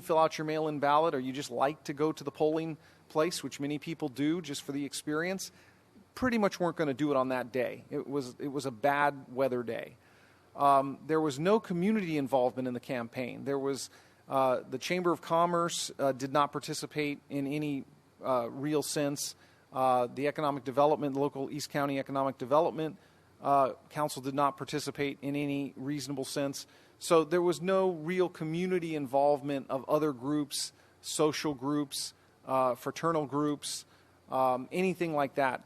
fill out your mail-in ballot, or you just like to go to the polling place, which many people do just for the experience, pretty much weren't going to do it on that day. It was a bad weather day. There was no community involvement in the campaign. There was the Chamber of Commerce did not participate in any real sense. The Economic Development, local East County Economic Development Council did not participate in any reasonable sense. So there was no real community involvement of other groups, social groups, fraternal groups, anything like that.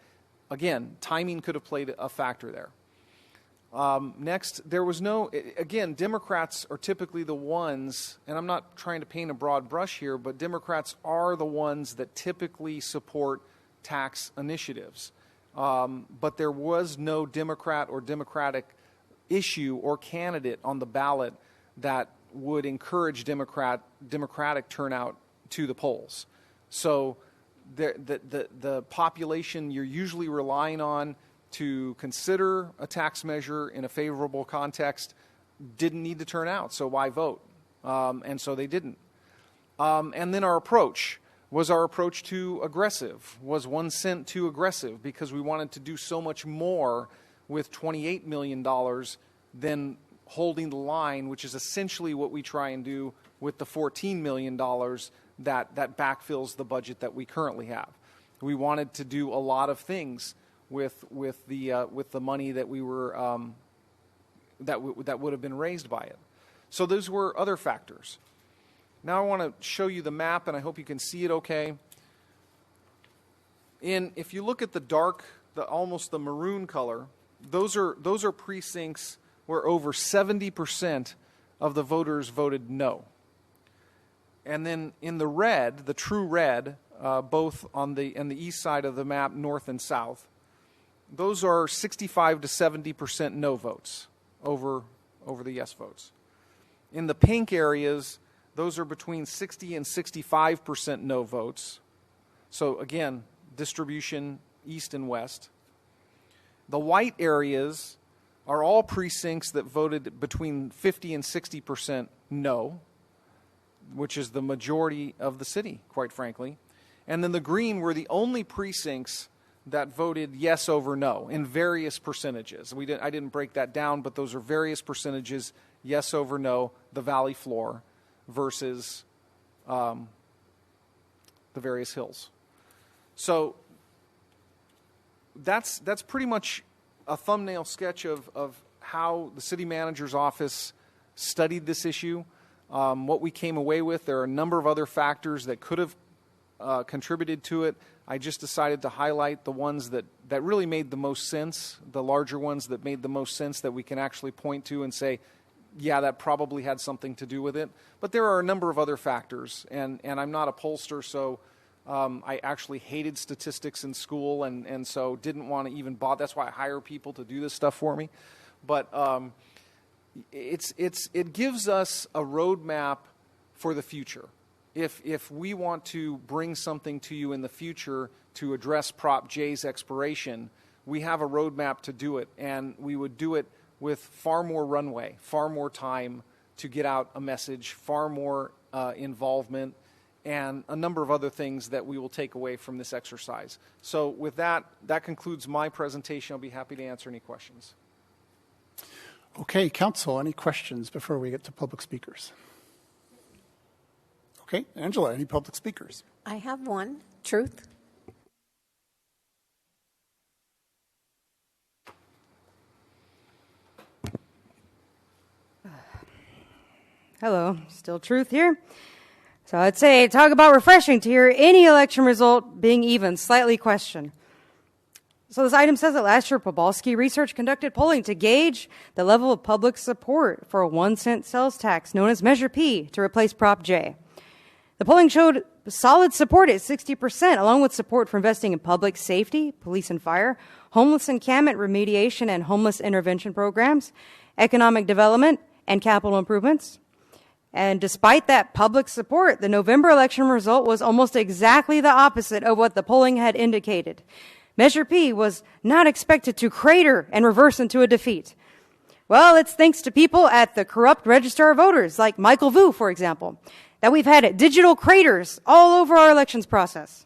Again, timing could have played a factor there. Next, there was again, Democrats are typically the ones, and I'm not trying to paint a broad brush here, but Democrats are the ones that typically support tax initiatives. But there was no Democrat or Democratic issue or candidate on the ballot that would encourage Democratic turnout to the polls. So the population you're usually relying on to consider a tax measure in a favorable context didn't need to turn out, so why vote? And so they didn't. And then our approach. Was our approach too aggressive? Was 1 cent too aggressive because we wanted to do so much more with $28 million than holding the line, which is essentially what we try and do with the $14 million that backfills the budget that we currently have. We wanted to do a lot of things with the money that we were that would have been raised by it. So those were other factors. Now I want to show you the map, and I hope you can see it okay. If you look at almost the maroon color, those are precincts where over 70% of the voters voted no. And then in the red, the true red, both on the east side of the map, north and south, those are 65 to 70% no votes over the yes votes. In the pink areas, those are between 60 and 65% no votes. So again, distribution east and west. The white areas are all precincts that voted between 50 and 60% no, which is the majority of the city, quite frankly. And then the green were the only precincts that voted yes over no in various percentages. I didn't break that down, but those are various percentages, yes over no, the valley floor, versus the various hills. So that's pretty much a thumbnail sketch of how the city manager's office studied this issue. What we came away with, there are a number of other factors that could have contributed to it. I just decided to highlight the ones that really made the most sense, the larger ones that made the most sense that we can actually point to and say, yeah, that probably had something to do with it. But there are a number of other factors, and I'm not a pollster, so I actually hated statistics in school, and so didn't want to even bother. That's why I hire people to do this stuff for me. But it gives us a roadmap for the future. If we want to bring something to you in the future to address Prop J's expiration, we have a roadmap to do it, and we would do it with far more runway, far more time to get out a message, far more involvement, and a number of other things that we will take away from this exercise. So with that concludes my presentation. I'll be happy to answer any questions. Okay, council, any questions before we get to public speakers? Okay, Angela, any public speakers? I have one. Truth? Hello, still Truth here. So I'd say, talk about refreshing to hear any election result being even slightly questioned. So this item says that last year, Pobalski Research conducted polling to gauge the level of public support for a 1-cent sales tax known as Measure P to replace Prop J. The polling showed solid support at 60%, along with support for investing in public safety, police and fire, homeless encampment remediation and homeless intervention programs, economic development, and capital improvements. And despite that public support, the November election result was almost exactly the opposite of what the polling had indicated. Measure P was not expected to crater and reverse into a defeat. Well, it's thanks to people at the corrupt Register of Voters, like Michael Vu, for example, that we've had digital craters all over our elections process.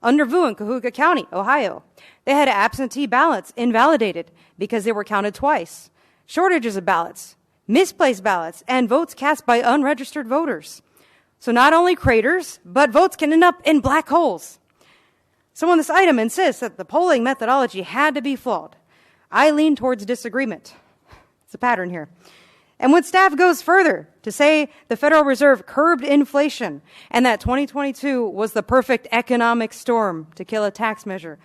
Under Vu in Cahoga County, Ohio, they had absentee ballots invalidated because they were counted twice, shortages of ballots, misplaced ballots, and votes cast by unregistered voters. So not only craters, but votes can end up in black holes. So when this item insists that the polling methodology had to be flawed, I lean towards disagreement. It's a pattern here. And when staff goes further to say the Federal Reserve curbed inflation and that 2022 was the perfect economic storm to kill a tax measure,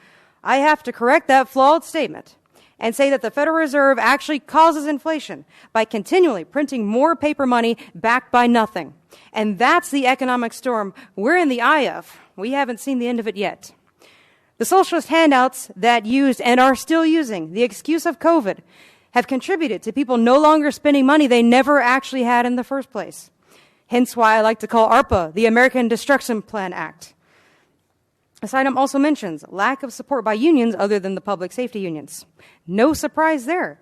I have to correct that flawed statement and say that the Federal Reserve actually causes inflation by continually printing more paper money backed by nothing. And that's the economic storm we're in the eye of. We haven't seen the end of it yet. The socialist handouts that used and are still using the excuse of COVID have contributed to people no longer spending money they never actually had in the first place. Hence why I like to call ARPA the American Destruction Plan Act. This item also mentions lack of support by unions other than the public safety unions. No surprise there.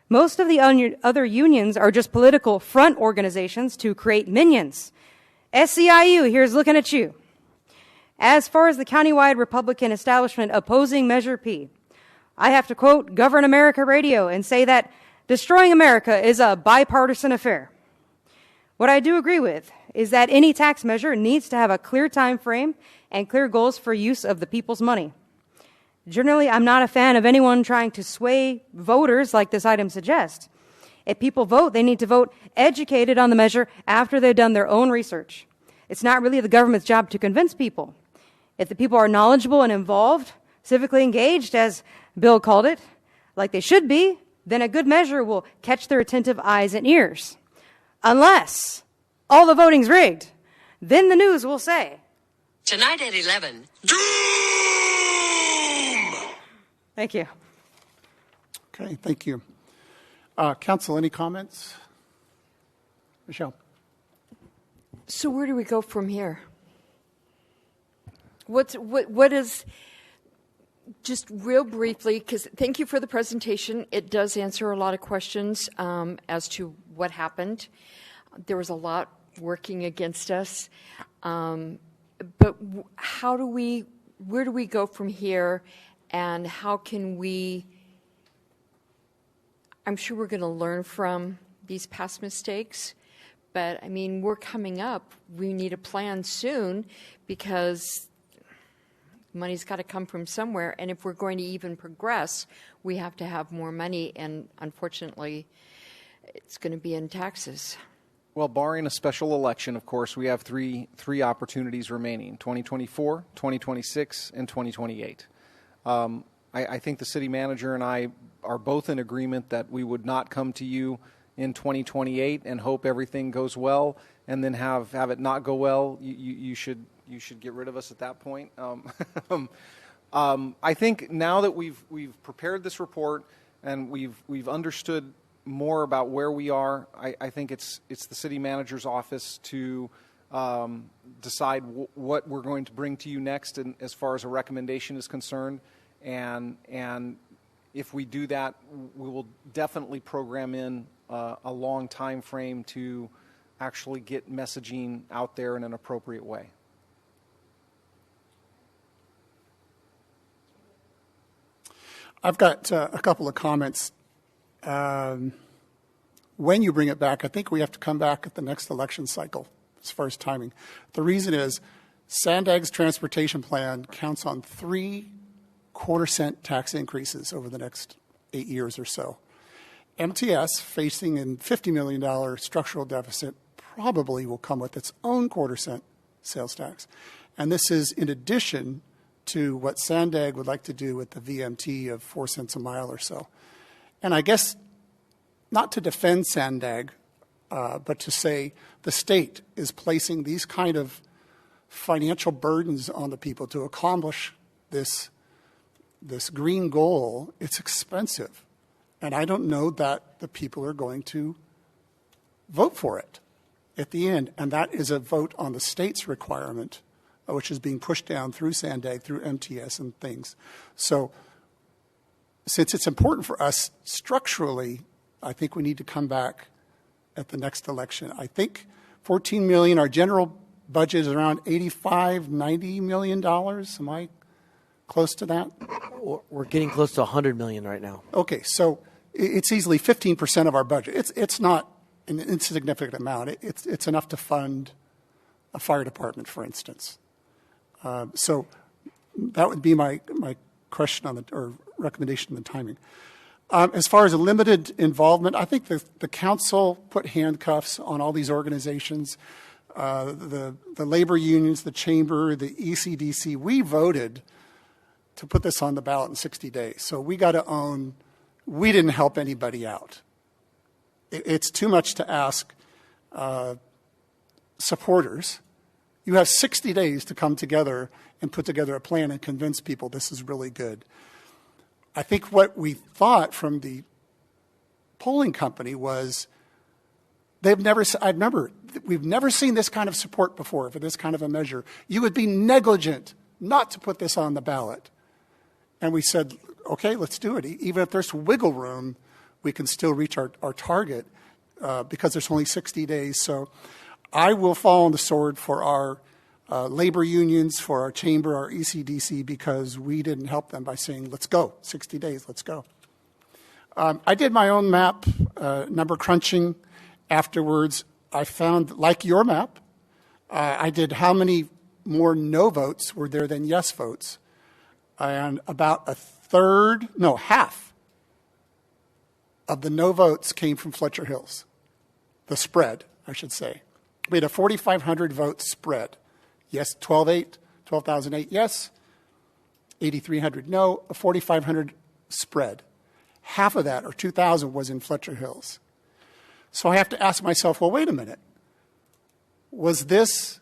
Most of the other unions are just political front organizations to create minions. SEIU, here's looking at you. As far as the countywide Republican establishment opposing Measure P, I have to quote Govern America Radio and say that destroying America is a bipartisan affair. What I do agree with is that any tax measure needs to have a clear time frame and clear goals for use of the people's money. Generally, I'm not a fan of anyone trying to sway voters like this item suggests. If people vote, they need to vote educated on the measure after they've done their own research. It's not really the government's job to convince people. If the people are knowledgeable and involved, civically engaged, as Bill called it, like they should be, then a good measure will catch their attentive eyes and ears. Unless all the voting's rigged, then the news will say, Tonight at 11. Doom! Thank you. Okay, thank you. Council, any comments? Michelle. So where do we go from here? What is, just real briefly, because thank you for the presentation. It does answer a lot of questions as to what happened. There was a lot working against us. But where do we go from here, and how can we, I'm sure we're going to learn from these past mistakes, but I mean, we're coming up. We need a plan soon because money's got to come from somewhere, and if we're going to even progress, we have to have more money, and unfortunately, it's going to be in taxes. Well, barring a special election, of course, we have three opportunities remaining, 2024, 2026, and 2028. I think the city manager and I are both in agreement that we would not come to you in 2028 and hope everything goes well, and then have it not go well. You should get rid of us at that point. I think now that we've prepared this report and we've understood more about where we are, I think it's the city manager's office to decide what we're going to bring to you next, and as far as a recommendation is concerned, and if we do that, we will definitely program in a long time frame to actually get messaging out there in an appropriate way. I've got a couple of comments. When you bring it back, I think we have to come back at the next election cycle as far as timing. The reason is Sandag's transportation plan counts on 3 quarter-cent tax increases over the next 8 years or so. MTS, facing a $50 million structural deficit, probably will come with its own quarter-cent sales tax. And this is in addition to what Sandag would like to do with the VMT of 4 cents a mile or so. And I guess not to defend Sandag, but to say the state is placing these kind of financial burdens on the people to accomplish this green goal. It's expensive. And I don't know that the people are going to vote for it at the end. And that is a vote on the state's requirement, which is being pushed down through Sandag, through MTS and things. So since it's important for us structurally, I think we need to come back at the next election. I think 14 million, our general budget is around 85, 90 million dollars. Am I close to that? We're getting close to 100 million right now. Okay, so it's easily 15% of our budget. It's not an insignificant amount. It's enough to fund a fire department, for instance. So that would be my question on or recommendation on the timing. As far as a limited involvement, I think the council put handcuffs on all these organizations, the labor unions, the chamber, the ECDC. We voted to put this on the ballot in 60 days. So we got to own, we didn't help anybody out. It's too much to ask supporters. You have 60 days to come together and put together a plan and convince people this is really good. I think what we thought from the polling company was we've never seen this kind of support before for this kind of a measure. You would be negligent not to put this on the ballot. And we said, okay, let's do it. Even if there's wiggle room, we can still reach our target because there's only 60 days. So I will fall on the sword for our labor unions, for our chamber, our ECDC, because we didn't help them by saying, let's go, 60 days, let's go. I did my own map, number crunching. Afterwards, I found, like your map, I did how many more no votes were there than yes votes. And about half of the no votes came from Fletcher Hills. The spread, I should say. We had a 4,500 vote spread. Yes, 12,008 yes, 8,300 no, a 4,500 spread. Half of that, or 2,000, was in Fletcher Hills. So I have to ask myself, well, wait a minute. Was this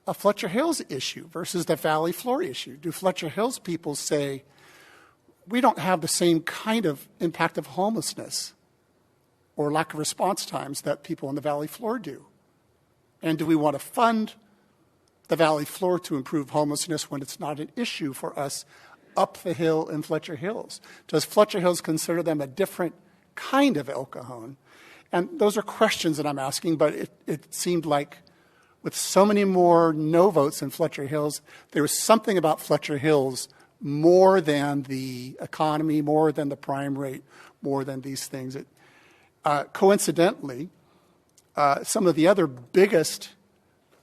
a Fletcher Hills issue versus the Valley Floor issue? Do Fletcher Hills people say, we don't have the same kind of impact of homelessness or lack of response times that people on the Valley Floor do? And do we want to fund the Valley Floor to improve homelessness when it's not an issue for us up the hill in Fletcher Hills? Does Fletcher Hills consider them a different kind of El Cajon? And those are questions that I'm asking, but it seemed like with so many more no votes in Fletcher Hills, there was something about Fletcher Hills more than the economy, more than the prime rate, more than these things. Coincidentally, some of the other biggest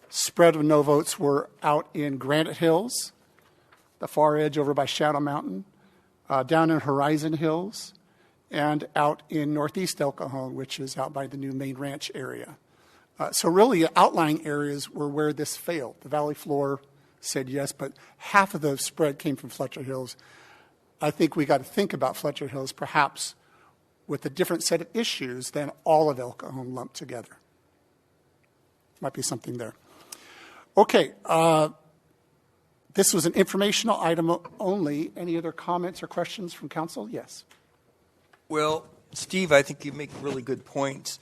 spread of no votes were out in Granite Hills, the far edge over by Shadow Mountain, down in Horizon Hills, and out in northeast El Cajon, which is out by the new Main Ranch area. So really, outlying areas were where this failed. The Valley Floor said yes, but half of the spread came from Fletcher Hills. I think we got to think about Fletcher Hills perhaps with a different set of issues than all of El Cajon lumped together. Might be something there. Okay, this was an informational item only. Any other comments or questions from council? Yes. Well, Steve, I think you make really good points.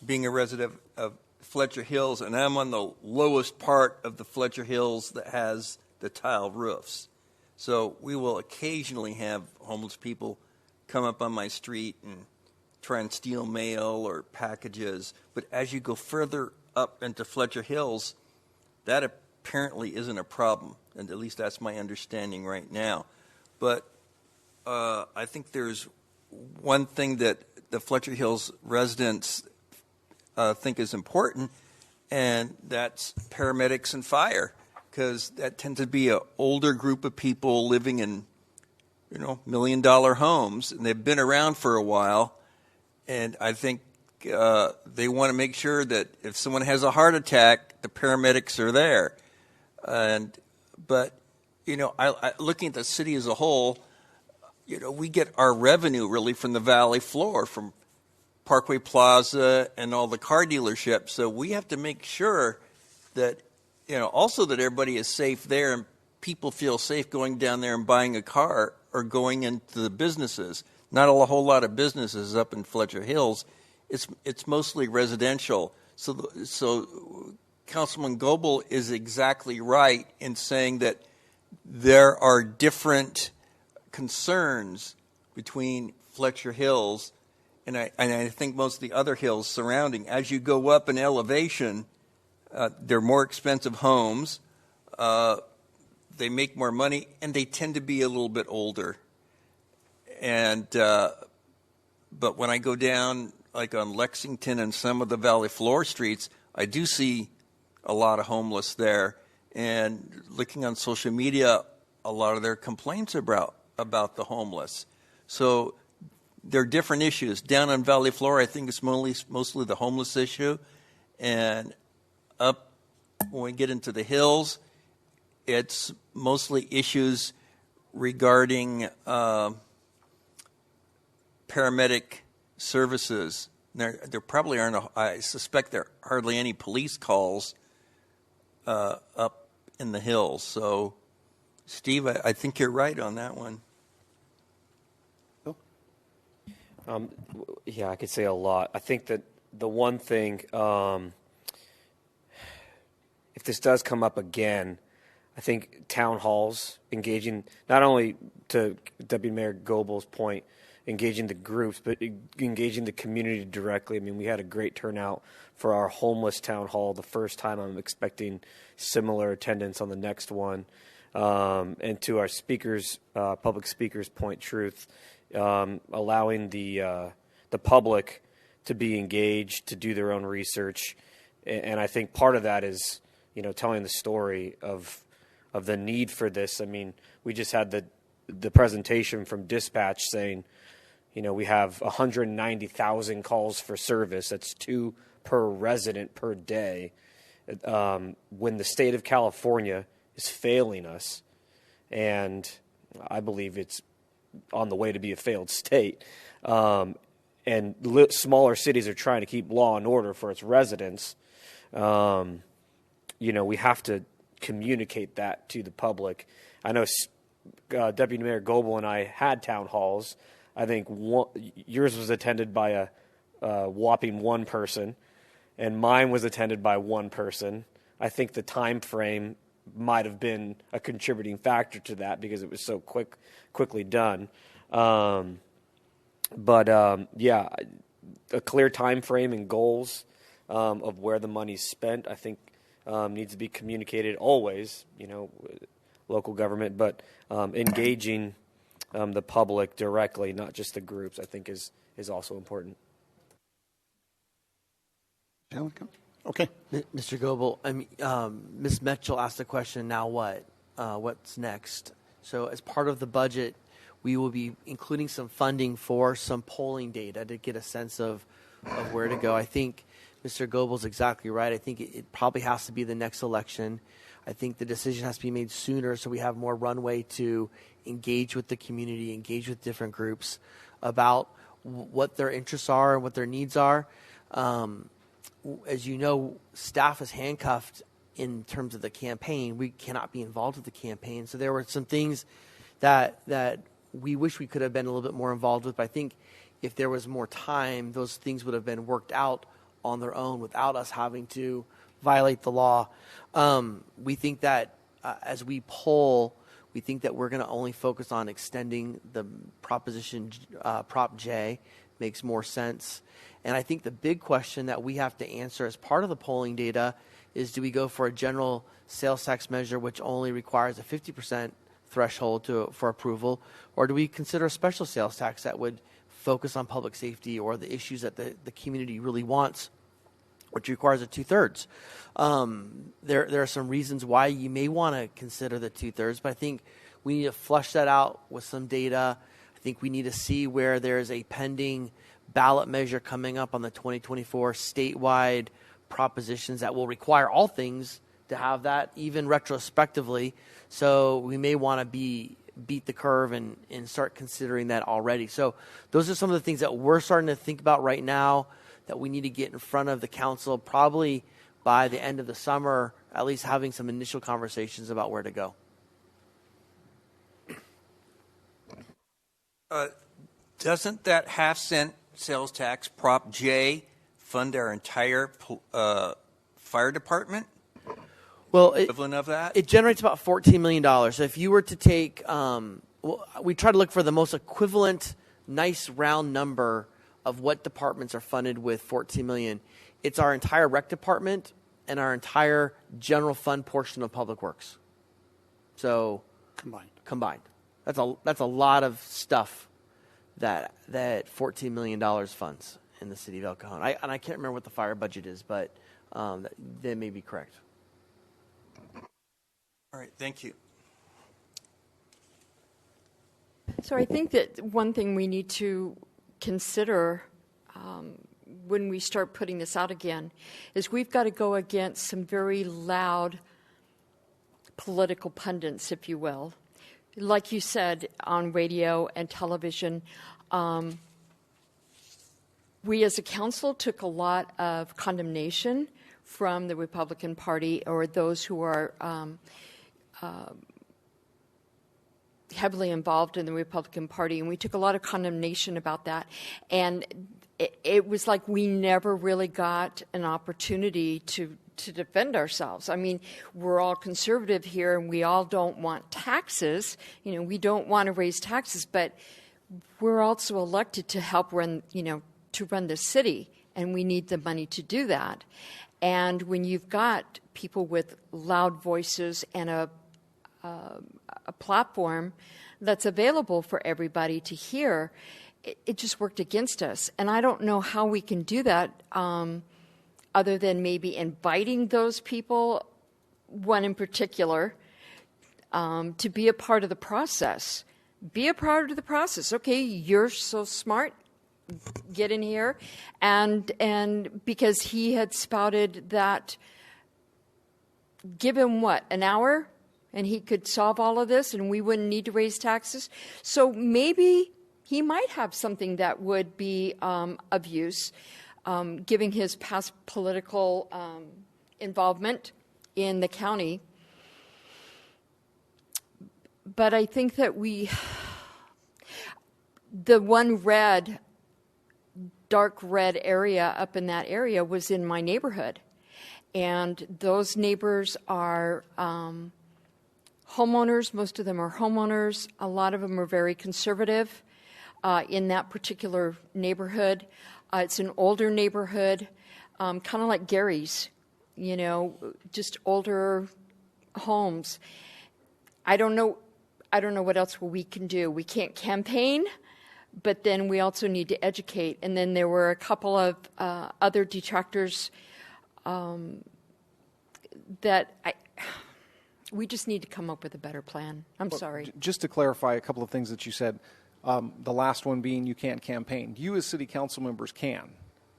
Being a resident of Fletcher Hills, and I'm on the lowest part of the Fletcher Hills that has the tile roofs. So we will occasionally have homeless people come up on my street and try and steal mail or packages. But as you go further up into Fletcher Hills, that apparently isn't a problem, and at least that's my understanding right now. But I think there's one thing that the Fletcher Hills residents think is important, and that's paramedics and fire, because that tends to be an older group of people living in, $1 million homes, and they've been around for a while. And I think they want to make sure that if someone has a heart attack, the paramedics are there. But looking at the city as a whole, we get our revenue really from the valley floor, from Parkway Plaza and all the car dealerships. So we have to make sure that, also that everybody is safe there and people feel safe going down there and buying a car or going into the businesses. Not a whole lot of businesses up in Fletcher Hills. It's mostly residential. So Councilman Goebel is exactly right in saying that there are different concerns between Fletcher Hills and I think most of the other hills surrounding. As you go up in elevation, they're more expensive homes. They make more money, and they tend to be a little bit older. But when I go down, like on Lexington and some of the valley floor streets, I do see a lot of homeless there. And looking on social media, a lot of their complaints about the homeless. So there are different issues. Down on valley floor, I think it's mostly the homeless issue. And up when we get into the hills, it's mostly issues regarding paramedic services. There probably aren't, I suspect there are hardly any police calls up in the hills. So, Steve, I think you're right on that one. Yeah, I could say a lot. I think that the one thing, if this does come up again, I think town halls, engaging, not only to Deputy Mayor Goebel's point, engaging the groups, but engaging the community directly. I mean, we had a great turnout for our homeless town hall the first time. I'm expecting similar attendance on the next one. And to our speakers, public speakers' point, Truth, allowing the public to be engaged, to do their own research. And I think part of that is, telling the story of the need for this. I mean, we just had the presentation from dispatch saying, we have 190,000 calls for service. That's 2 per resident per day. When the state of California is failing us, and I believe it's on the way to be a failed state, and smaller cities are trying to keep law and order for its residents, we have to communicate that to the public. I know Deputy Mayor Goebel and I had town halls. I think yours was attended by a whopping one person, and mine was attended by one person. I think the time frame might have been a contributing factor to that because it was so quickly done. Yeah, a clear time frame and goals of where the money's spent, I think, needs to be communicated always, local government, but engaging the public directly, not just the groups, I think is also important. Okay. Mr. Goebel, Ms. Mitchell asked the question, now what? What's next? So as part of the budget, we will be including some funding for some polling data to get a sense of where to go. I think Mr. Goebel's exactly right. I think it probably has to be the next election. I think the decision has to be made sooner so we have more runway to engage with the community, engage with different groups about what their interests are and what their needs are. As you know, staff is handcuffed in terms of the campaign. We cannot be involved with the campaign. So there were some things that we wish we could have been a little bit more involved with. But I think if there was more time, those things would have been worked out on their own without us having to violate the law. We think that as we poll, we think that we're going to only focus on extending the proposition Prop J. Makes more sense. And I think the big question that we have to answer as part of the polling data is, do we go for a general sales tax measure which only requires a 50% threshold for approval, or do we consider a special sales tax that would focus on public safety or the issues that the community really wants, which requires a 2/3? There are some reasons why you may want to consider the 2/3, but I think we need to flush that out with some data. I think we need to see where there is a pending ballot measure coming up on the 2024 statewide propositions that will require all things to have that, even retrospectively. So we may want to beat the curve and start considering that already. So those are some of the things that we're starting to think about right now that we need to get in front of the council probably by the end of the summer, at least having some initial conversations about where to go. Doesn't that half-cent sales tax, Prop J, fund our entire fire department? Well, Equivalent of that? It generates about $14 million. So if you were to take, we try to look for the most equivalent, nice round number of what departments are funded with $14 million. It's our entire rec department and our entire general fund portion of public works. So combined. That's a lot of stuff that $14 million funds in the city of El Cajon. And I can't remember what the fire budget is, but they may be correct. All right, thank you. So I think that one thing we need to consider when we start putting this out again is we've got to go against some very loud political pundits, if you will. Like you said, on radio and television, we as a council took a lot of condemnation from the Republican Party or those who are heavily involved in the Republican Party, and we took a lot of condemnation about that. And it was like we never really got an opportunity to defend ourselves. I mean, we're all conservative here, and we all don't want taxes. You know, we don't want to raise taxes, but we're also elected to help run, to run the city, and we need the money to do that. And when you've got people with loud voices and a platform that's available for everybody to hear, it just worked against us. And I don't know how we can do that other than maybe inviting those people, one in particular, to be a part of the process. Be a part of the process. Okay, you're so smart. Get in here. And because he had spouted that, give him what, an hour? And he could solve all of this and we wouldn't need to raise taxes. So maybe he might have something that would be of use, given his past political involvement in the county. But I think that the one dark red area up in that area was in my neighborhood. And those neighbors are homeowners. Most of them are homeowners. A lot of them are very conservative in that particular neighborhood. It's an older neighborhood, kind of like Gary's, just older homes. I don't know what else we can do. We can't campaign, but then we also need to educate. And then there were a couple of other detractors that we just need to come up with a better plan. I'm sorry. Just to clarify a couple of things that you said, the last one being you can't campaign. You as city council members can.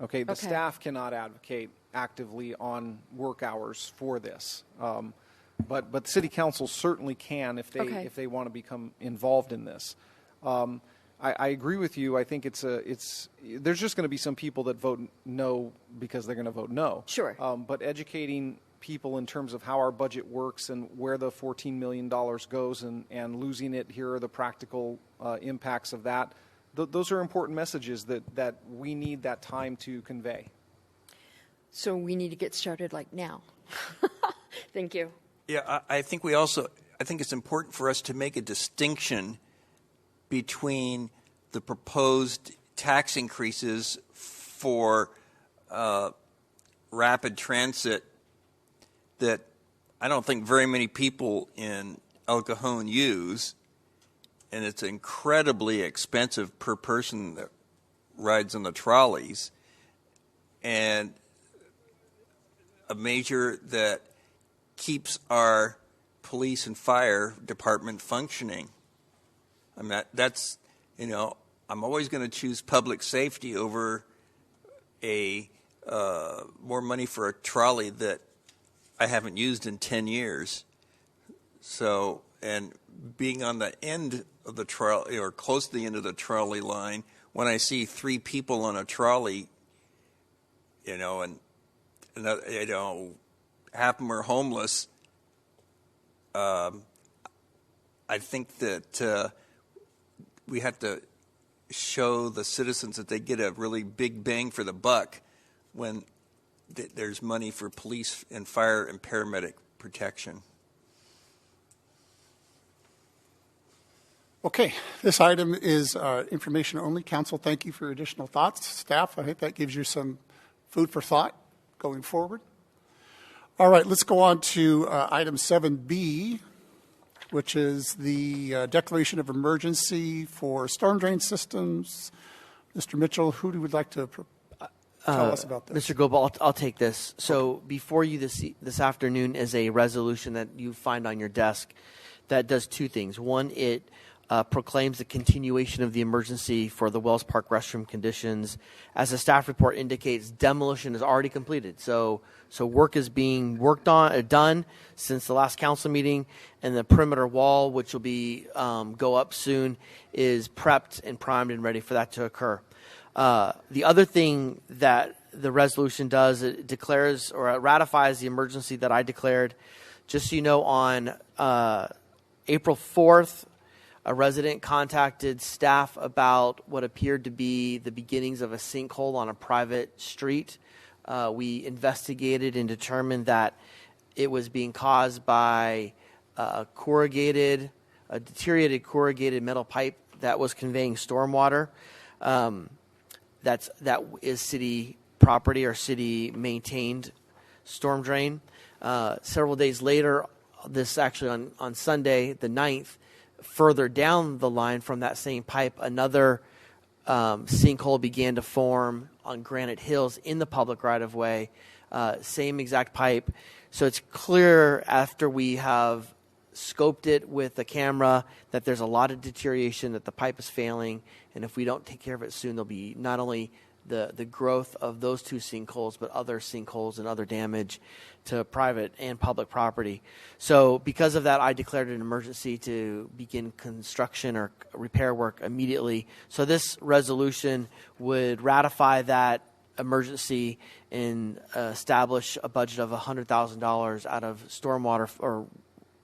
Okay, the staff cannot advocate actively on work hours for this. But the city council certainly can if they want to become involved in this. I agree with you. I think there's just going to be some people that vote no because they're going to vote no. Sure. But educating people in terms of how our budget works and where the $14 million goes and losing it, here are the practical impacts of that. Those are important messages that we need that time to convey. So we need to get started like now. Thank you. Yeah, I think it's important for us to make a distinction between the proposed tax increases for rapid transit that I don't think very many people in El Cajon use, and it's incredibly expensive per person that rides on the trolleys, and a measure that keeps our police and fire department functioning. I mean, that's, I'm always going to choose public safety over a more money for a trolley that I haven't used in 10 years. So, and being on the end of the trolley or close to the end of the trolley line, when I see 3 people on a trolley, and half of them are homeless, I think that we have to show the citizens that they get a really big bang for the buck when there's money for police and fire and paramedic protection. Okay, this item is information only. Council, thank you for your additional thoughts. Staff, I think that gives you some food for thought going forward. All right, let's go on to item 7B, which is the declaration of emergency for storm drain systems. Mr. Mitchell, who would like to tell us about this? Mr. Goebel, I'll take this. So before you this afternoon is a resolution that you find on your desk that does 2 things. One, it proclaims the continuation of the emergency for the Wells Park restroom conditions. As the staff report indicates, demolition is already completed. So work is being done since the last council meeting, and the perimeter wall, which will be go up soon, is prepped and primed and ready for that to occur. The other thing that the resolution does, it declares or it ratifies the emergency that I declared. Just so you know, on April 4th, a resident contacted staff about what appeared to be the beginnings of a sinkhole on a private street. We investigated and determined that it was being caused by a deteriorated corrugated metal pipe that was conveying stormwater. That is city property or city maintained storm drain. Several days later, this actually on Sunday, the 9th, further down the line from that same pipe, another sinkhole began to form on Granite Hills in the public right-of-way, same exact pipe. So it's clear after we have scoped it with a camera that there's a lot of deterioration, that the pipe is failing, and if we don't take care of it soon, there'll be not only the growth of those 2 sinkholes, but other sinkholes and other damage to private and public property. So because of that, I declared an emergency to begin construction or repair work immediately. So this resolution would ratify that emergency and establish a budget of $100,000 out of stormwater or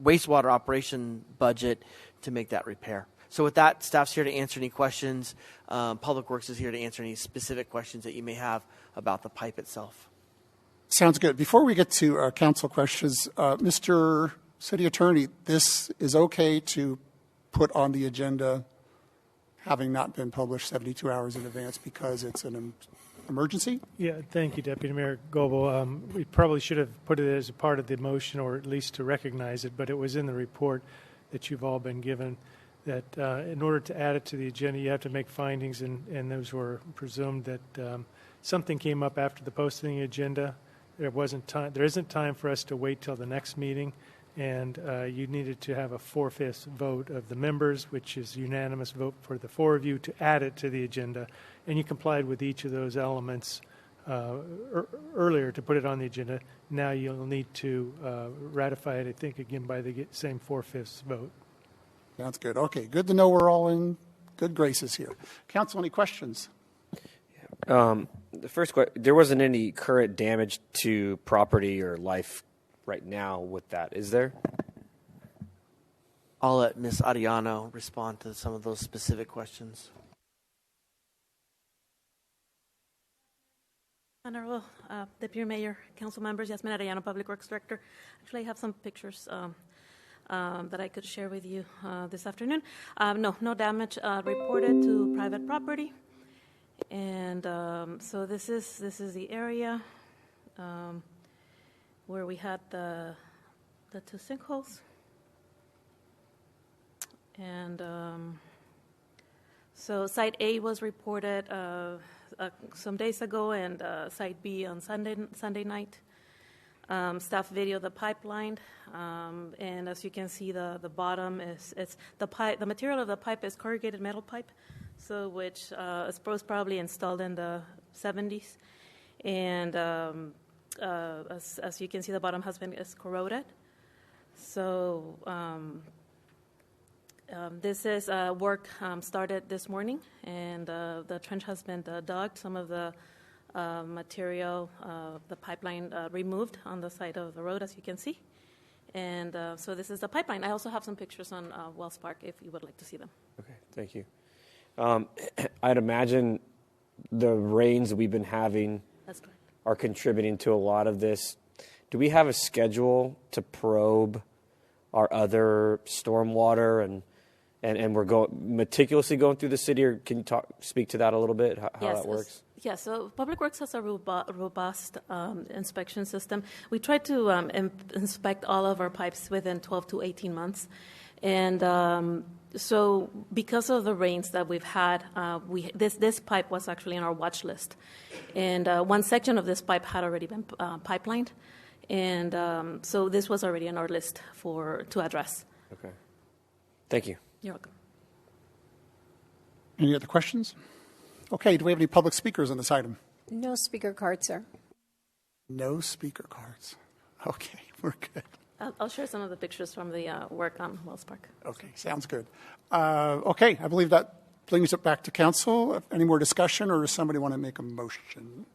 wastewater operation budget to make that repair. So with that, staff's here to answer any questions. Public Works is here to answer any specific questions that you may have about the pipe itself. Sounds good. Before we get to council questions, Mr. City Attorney, this is okay to put on the agenda having not been published 72 hours in advance because it's an emergency? Yeah, thank you, Deputy Mayor Goebel. We probably should have put it as a part of the motion, or at least to recognize it, but it was in the report that you've all been given, that in order to add it to the agenda, you have to make findings, and those were presumed that something came up after the posting of the agenda. There isn't time for us to wait till the next meeting, and you needed to have a 4/5 vote of the members, which is unanimous vote for the 4 of you to add it to the agenda, and you complied with each of those elements earlier to put it on the agenda. Now you'll need to ratify it, I think, again by the same 4/5 vote. Sounds good. Okay, good to know we're all in good graces here. Council, any questions? The first question, there wasn't any current damage to property or life right now with that, is there? I'll let Ms. Ariano respond to some of those specific questions. Honorable Deputy Mayor, Council members, Yasmin Arellano, Public Works Director. Actually, I have some pictures that I could share with you this afternoon. No damage reported to private property. And so this is the area where we had the 2 sinkholes. And so Site A was reported some days ago, and Site B on Sunday night. Staff video the pipeline, and as you can see, the bottom is the pipe. The material of the pipe is corrugated metal pipe, so which was probably installed in the 70s, and as you can see, the bottom is corroded. So this is work started this morning, and the trench has been dug. Some of the material, the pipeline removed on the side of the road, as you can see. And so this is the pipeline. I also have some pictures on Wells Park if you would like to see them. Okay, thank you. I'd imagine the rains we've been having are contributing to a lot of this. Do we have a schedule to probe our other stormwater and we're meticulously going through the city, or can you speak to that a little bit, how that works? Yes, so Public Works has a robust inspection system. We try to inspect all of our pipes within 12 to 18 months. And so because of the rains that we've had, this pipe was actually on our watch list. And one section of this pipe had already been pipelined. And so this was already on our list to address. Okay. Thank you. You're welcome. Any other questions? Okay, do we have any public speakers on this item? No speaker cards, sir. No speaker cards. Okay, we're good. I'll share some of the pictures from the work on Wells Park. Okay, sounds good. Okay, I believe that brings it back to council. Any more discussion, or does somebody want to make a motion?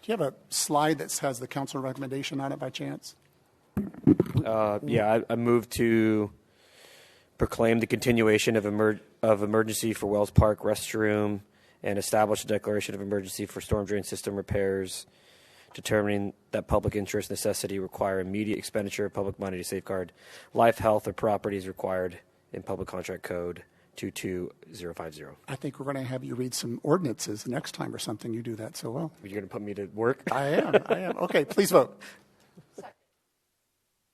Do you have a slide that has the council recommendation on it by chance? Yeah, I move to proclaim the continuation of emergency for Wells Park restroom and establish a declaration of emergency for storm drain system repairs, determining that public interest necessity require immediate expenditure of public money to safeguard life, health, or property is required in Public Contract Code 22050. I think we're going to have you read some ordinances next time or something. You do that so well. You're going to put me to work? I am. Okay, please vote.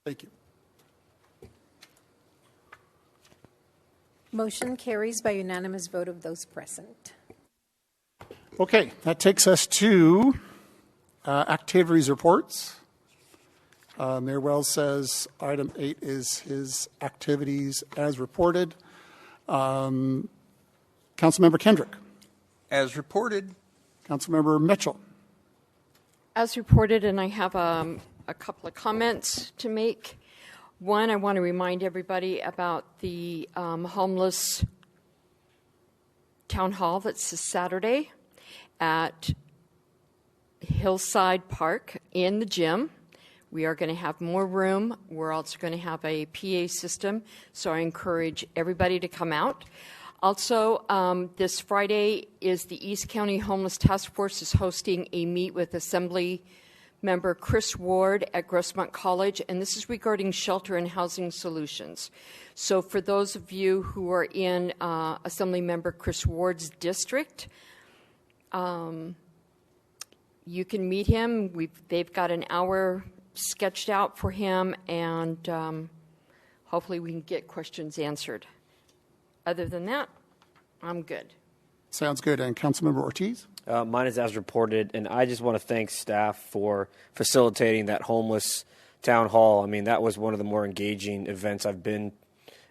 Thank you. Motion carries by unanimous vote of those present. Okay, that takes us to activities reports. Mayor Wells says item 8 is his activities as reported. Councilmember Kendrick. As reported. Councilmember Mitchell. As reported, and I have a couple of comments to make. One, I want to remind everybody about the homeless town hall that's this Saturday at Hillside Park in the gym. We are going to have more room. We're also going to have a PA system, so I encourage everybody to come out. Also, this Friday is the East County Homeless Task Force is hosting a meet with Assembly Member Chris Ward at Grossmont College, and this is regarding shelter and housing solutions. So for those of you who are in Assembly Member Chris Ward's district, you can meet him. They've got an hour sketched out for him, and hopefully we can get questions answered. Other than that, I'm good. Sounds good. And Councilmember Ortiz? Mine is as reported, and I just want to thank staff for facilitating that homeless town hall. I mean, that was one of the more engaging events I've been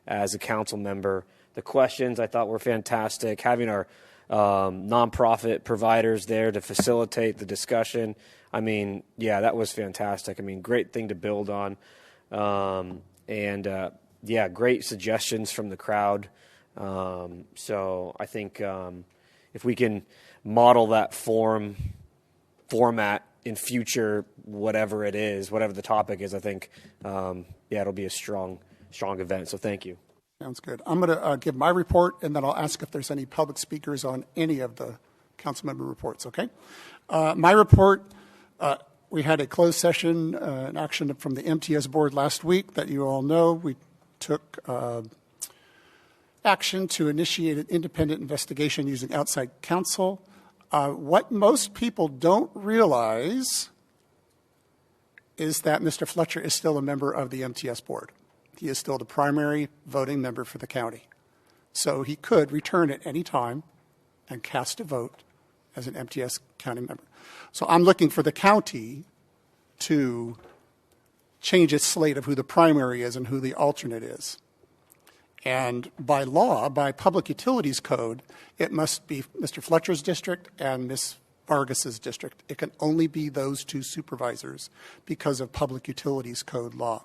as a council member. The questions I thought were fantastic. Having our nonprofit providers there to facilitate the discussion. I mean, yeah, that was fantastic. I mean, great thing to build on. Yeah, great suggestions from the crowd. So I think if we can model that format in future, whatever it is, whatever the topic is, I think, it'll be a strong event. So thank you. Sounds good. I'm going to give my report, and then I'll ask if there's any public speakers on any of the council member reports, okay? My report, we had a closed session, an action from the MTS board last week that you all know. We took action to initiate an independent investigation using outside counsel. What most people don't realize is that Mr. Fletcher is still a member of the MTS board. He is still the primary voting member for the county. So he could return at any time and cast a vote as an MTS county member. So I'm looking for the county to change its slate of who the primary is and who the alternate is. And by law, by Public Utilities Code, it must be Mr. Fletcher's district and Ms. Vargas's district. It can only be those two supervisors because of Public Utilities Code law.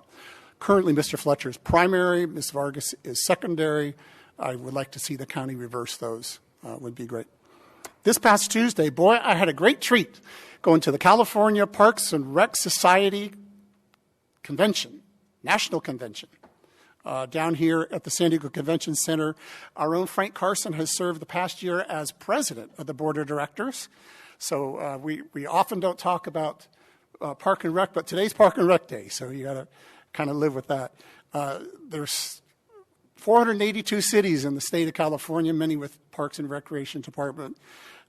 Currently, Mr. Fletcher is primary, Ms. Vargas is secondary. I would like to see the county reverse those. Would be great. This past Tuesday, boy, I had a great treat going to the California Parks and Rec Society convention, national convention. Down here at the San Diego Convention Center, our own Frank Carson has served the past year as president of the board of directors. So we often don't talk about Park and Rec, but today's Park and Rec Day, so you got to kind of live with that. There's 482 cities in the state of California, many with Parks and Recreation Department.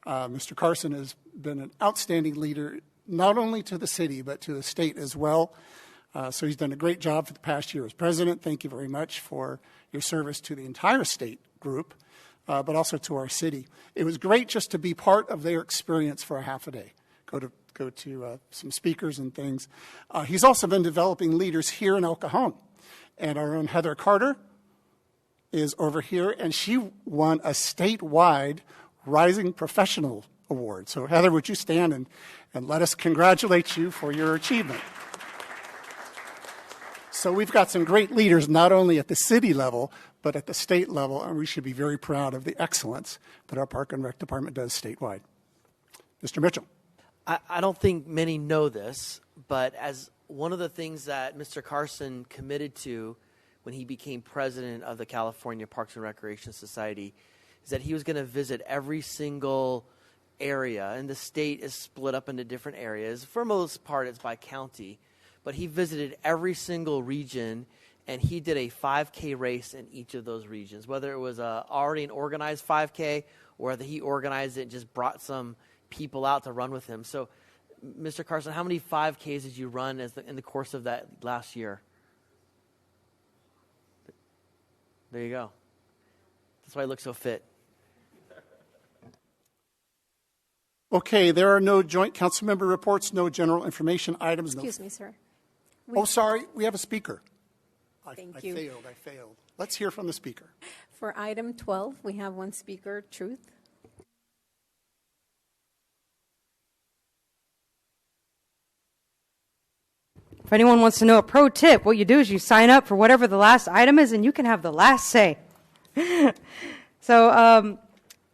Mr. Carson has been an outstanding leader, not only to the city, but to the state as well. So he's done a great job for the past year as president. Thank you very much for your service to the entire state group, but also to our city. It was great just to be part of their experience for a half a day. Go to some speakers and things. He's also been developing leaders here in El Cajon. And our own Heather Carter is over here, and she won a statewide Rising Professional Award. So Heather, would you stand and let us congratulate you for your achievement. So we've got some great leaders, not only at the city level, but at the state level, and we should be very proud of the excellence that our Park and Rec Department does statewide. Mr. Mitchell. I don't think many know this, but as one of the things that Mr. Carson committed to when he became president of the California Parks and Recreation Society is that he was going to visit every single area, and the state is split up into different areas. For the most part, it's by county. But he visited every single region, and he did a 5K race in each of those regions, whether it was already an organized 5K or whether he organized it and just brought some people out to run with him. So, Mr. Carson, how many 5Ks did you run in the course of that last year? There you go. That's why he looks so fit. Okay, there are no joint council member reports, no general information items. Excuse me, sir. Oh, sorry, we have a speaker. Thank you. I failed. Let's hear from the speaker. For item 12, we have one speaker, Truth. If anyone wants to know a pro tip, what you do is you sign up for whatever the last item is, and you can have the last say. So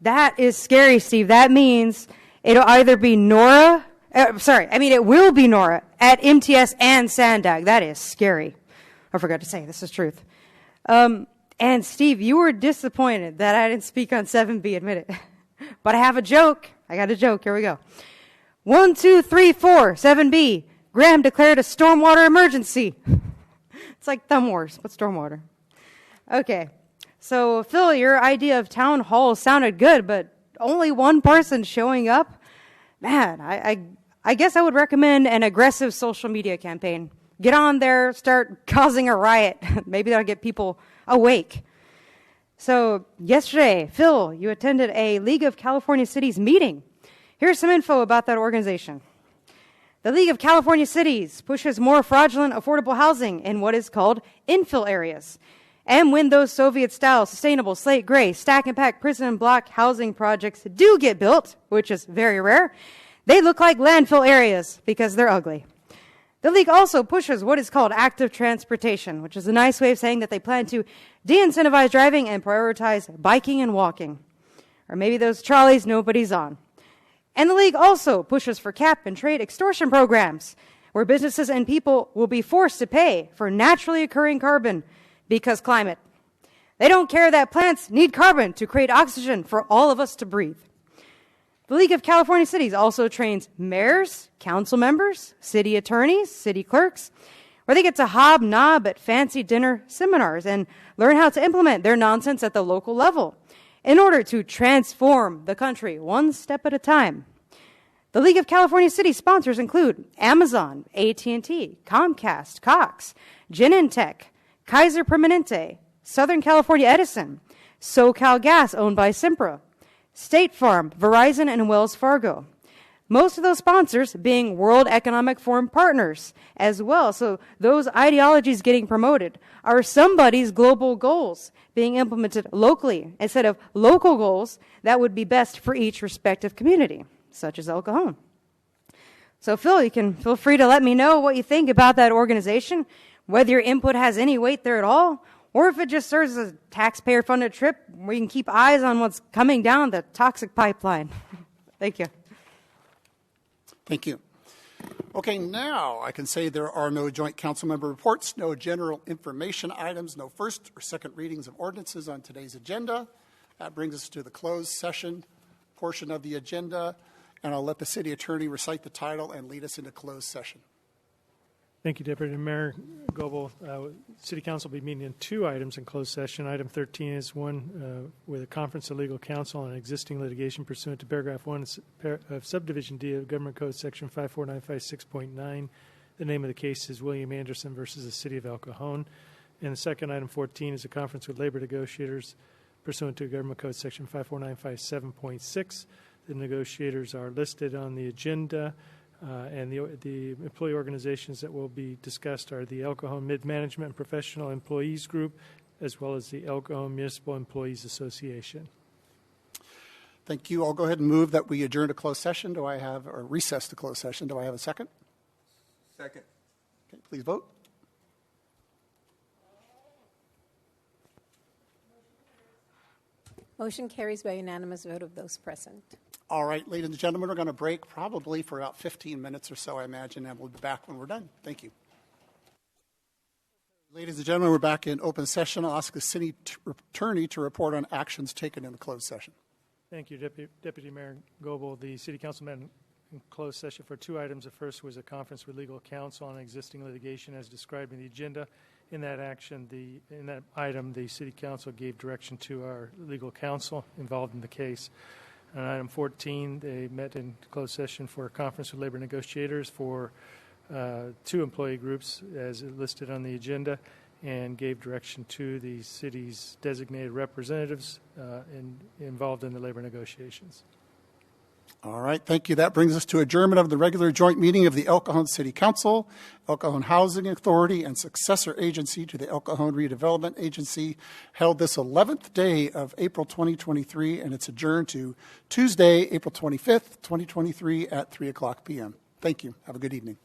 that is scary, Steve. That means it'll either be Nora, it will be Nora at MTS and Sandag. That is scary. I forgot to say, this is truth. And Steve, you were disappointed that I didn't speak on 7B, admit it. But I have a joke. I got a joke. Here we go. 1, 2, 3, 4, 7B. Graham declared a stormwater emergency. It's like Thumb Wars, but stormwater. Okay. So, Phil, your idea of town hall sounded good, but only one person showing up? Man, I guess I would recommend an aggressive social media campaign. Get on there, start causing a riot. Maybe that'll get people awake. So, yesterday, Phil, you attended a League of California Cities meeting. Here's some info about that organization. The League of California Cities pushes more fraudulent affordable housing in what is called infill areas. And when those Soviet-style, sustainable, slate gray, stack and pack prison block housing projects do get built, which is very rare, they look like landfill areas because they're ugly. The League also pushes what is called active transportation, which is a nice way of saying that they plan to de-incentivize driving and prioritize biking and walking. Or maybe those trolleys nobody's on. And the League also pushes for cap and trade extortion programs, where businesses and people will be forced to pay for naturally occurring carbon because climate. They don't care that plants need carbon to create oxygen for all of us to breathe. The League of California Cities also trains mayors, council members, city attorneys, city clerks, where they get to hobnob at fancy dinner seminars and learn how to implement their nonsense at the local level in order to transform the country one step at a time. The League of California Cities sponsors include Amazon, AT&T, Comcast, Cox, Genentech, Kaiser Permanente, Southern California Edison, SoCal Gas owned by Sempra, State Farm, Verizon, and Wells Fargo. Most of those sponsors being World Economic Forum partners as well. So those ideologies getting promoted are somebody's global goals being implemented locally instead of local goals that would be best for each respective community, such as El Cajon. So Phil, you can feel free to let me know what you think about that organization, whether your input has any weight there at all, or if it just serves as a taxpayer-funded trip where you can keep eyes on what's coming down the toxic pipeline. Thank you. Thank you. Okay, now I can say there are no joint council member reports, no general information items, no first or second readings of ordinances on today's agenda. That brings us to the closed session portion of the agenda, and I'll let the city attorney recite the title and lead us into closed session. Thank you, Deputy Mayor Goebel. City Council will be meeting in 2 items in closed session. Item 13 is one with a conference of legal counsel on existing litigation pursuant to paragraph 1 of subdivision D of Government Code section 54956.9. The name of the case is William Anderson versus the City of El Cajon. And the second item 14 is a conference with labor negotiators pursuant to Government Code section 54957.6. The negotiators are listed on the agenda. And the employee organizations that will be discussed are the El Cajon Mid-Management and Professional Employees Group, as well as the El Cajon Municipal Employees Association. Thank you. I'll go ahead and move that we adjourn to closed session. Or recess to closed session. Do I have a second? Second. Okay, please vote. Motion carries by unanimous vote of those present. All right, ladies and gentlemen, we're going to break probably for about 15 minutes or so, I imagine, and we'll be back when we're done. Thank you. Ladies and gentlemen, we're back in open session. I'll ask the city attorney to report on actions taken in the closed session. Thank you, Deputy Mayor Goebel. The City Council met in closed session for 2 items. The first was a conference with legal counsel on existing litigation as described in the agenda. In that item, the City Council gave direction to our legal counsel involved in the case. On item 14, they met in closed session for a conference with labor negotiators for 2 employee groups as listed on the agenda and gave direction to the city's designated representatives involved in the labor negotiations. All right, thank you. That brings us to adjournment of the regular joint meeting of the El Cajon City Council, El Cajon Housing Authority, and successor agency to the El Cajon Redevelopment Agency, held this 11th day of April 2023, and it's adjourned to Tuesday, April 25th, 2023 at 3 o'clock p.m. Thank you. Have a good evening.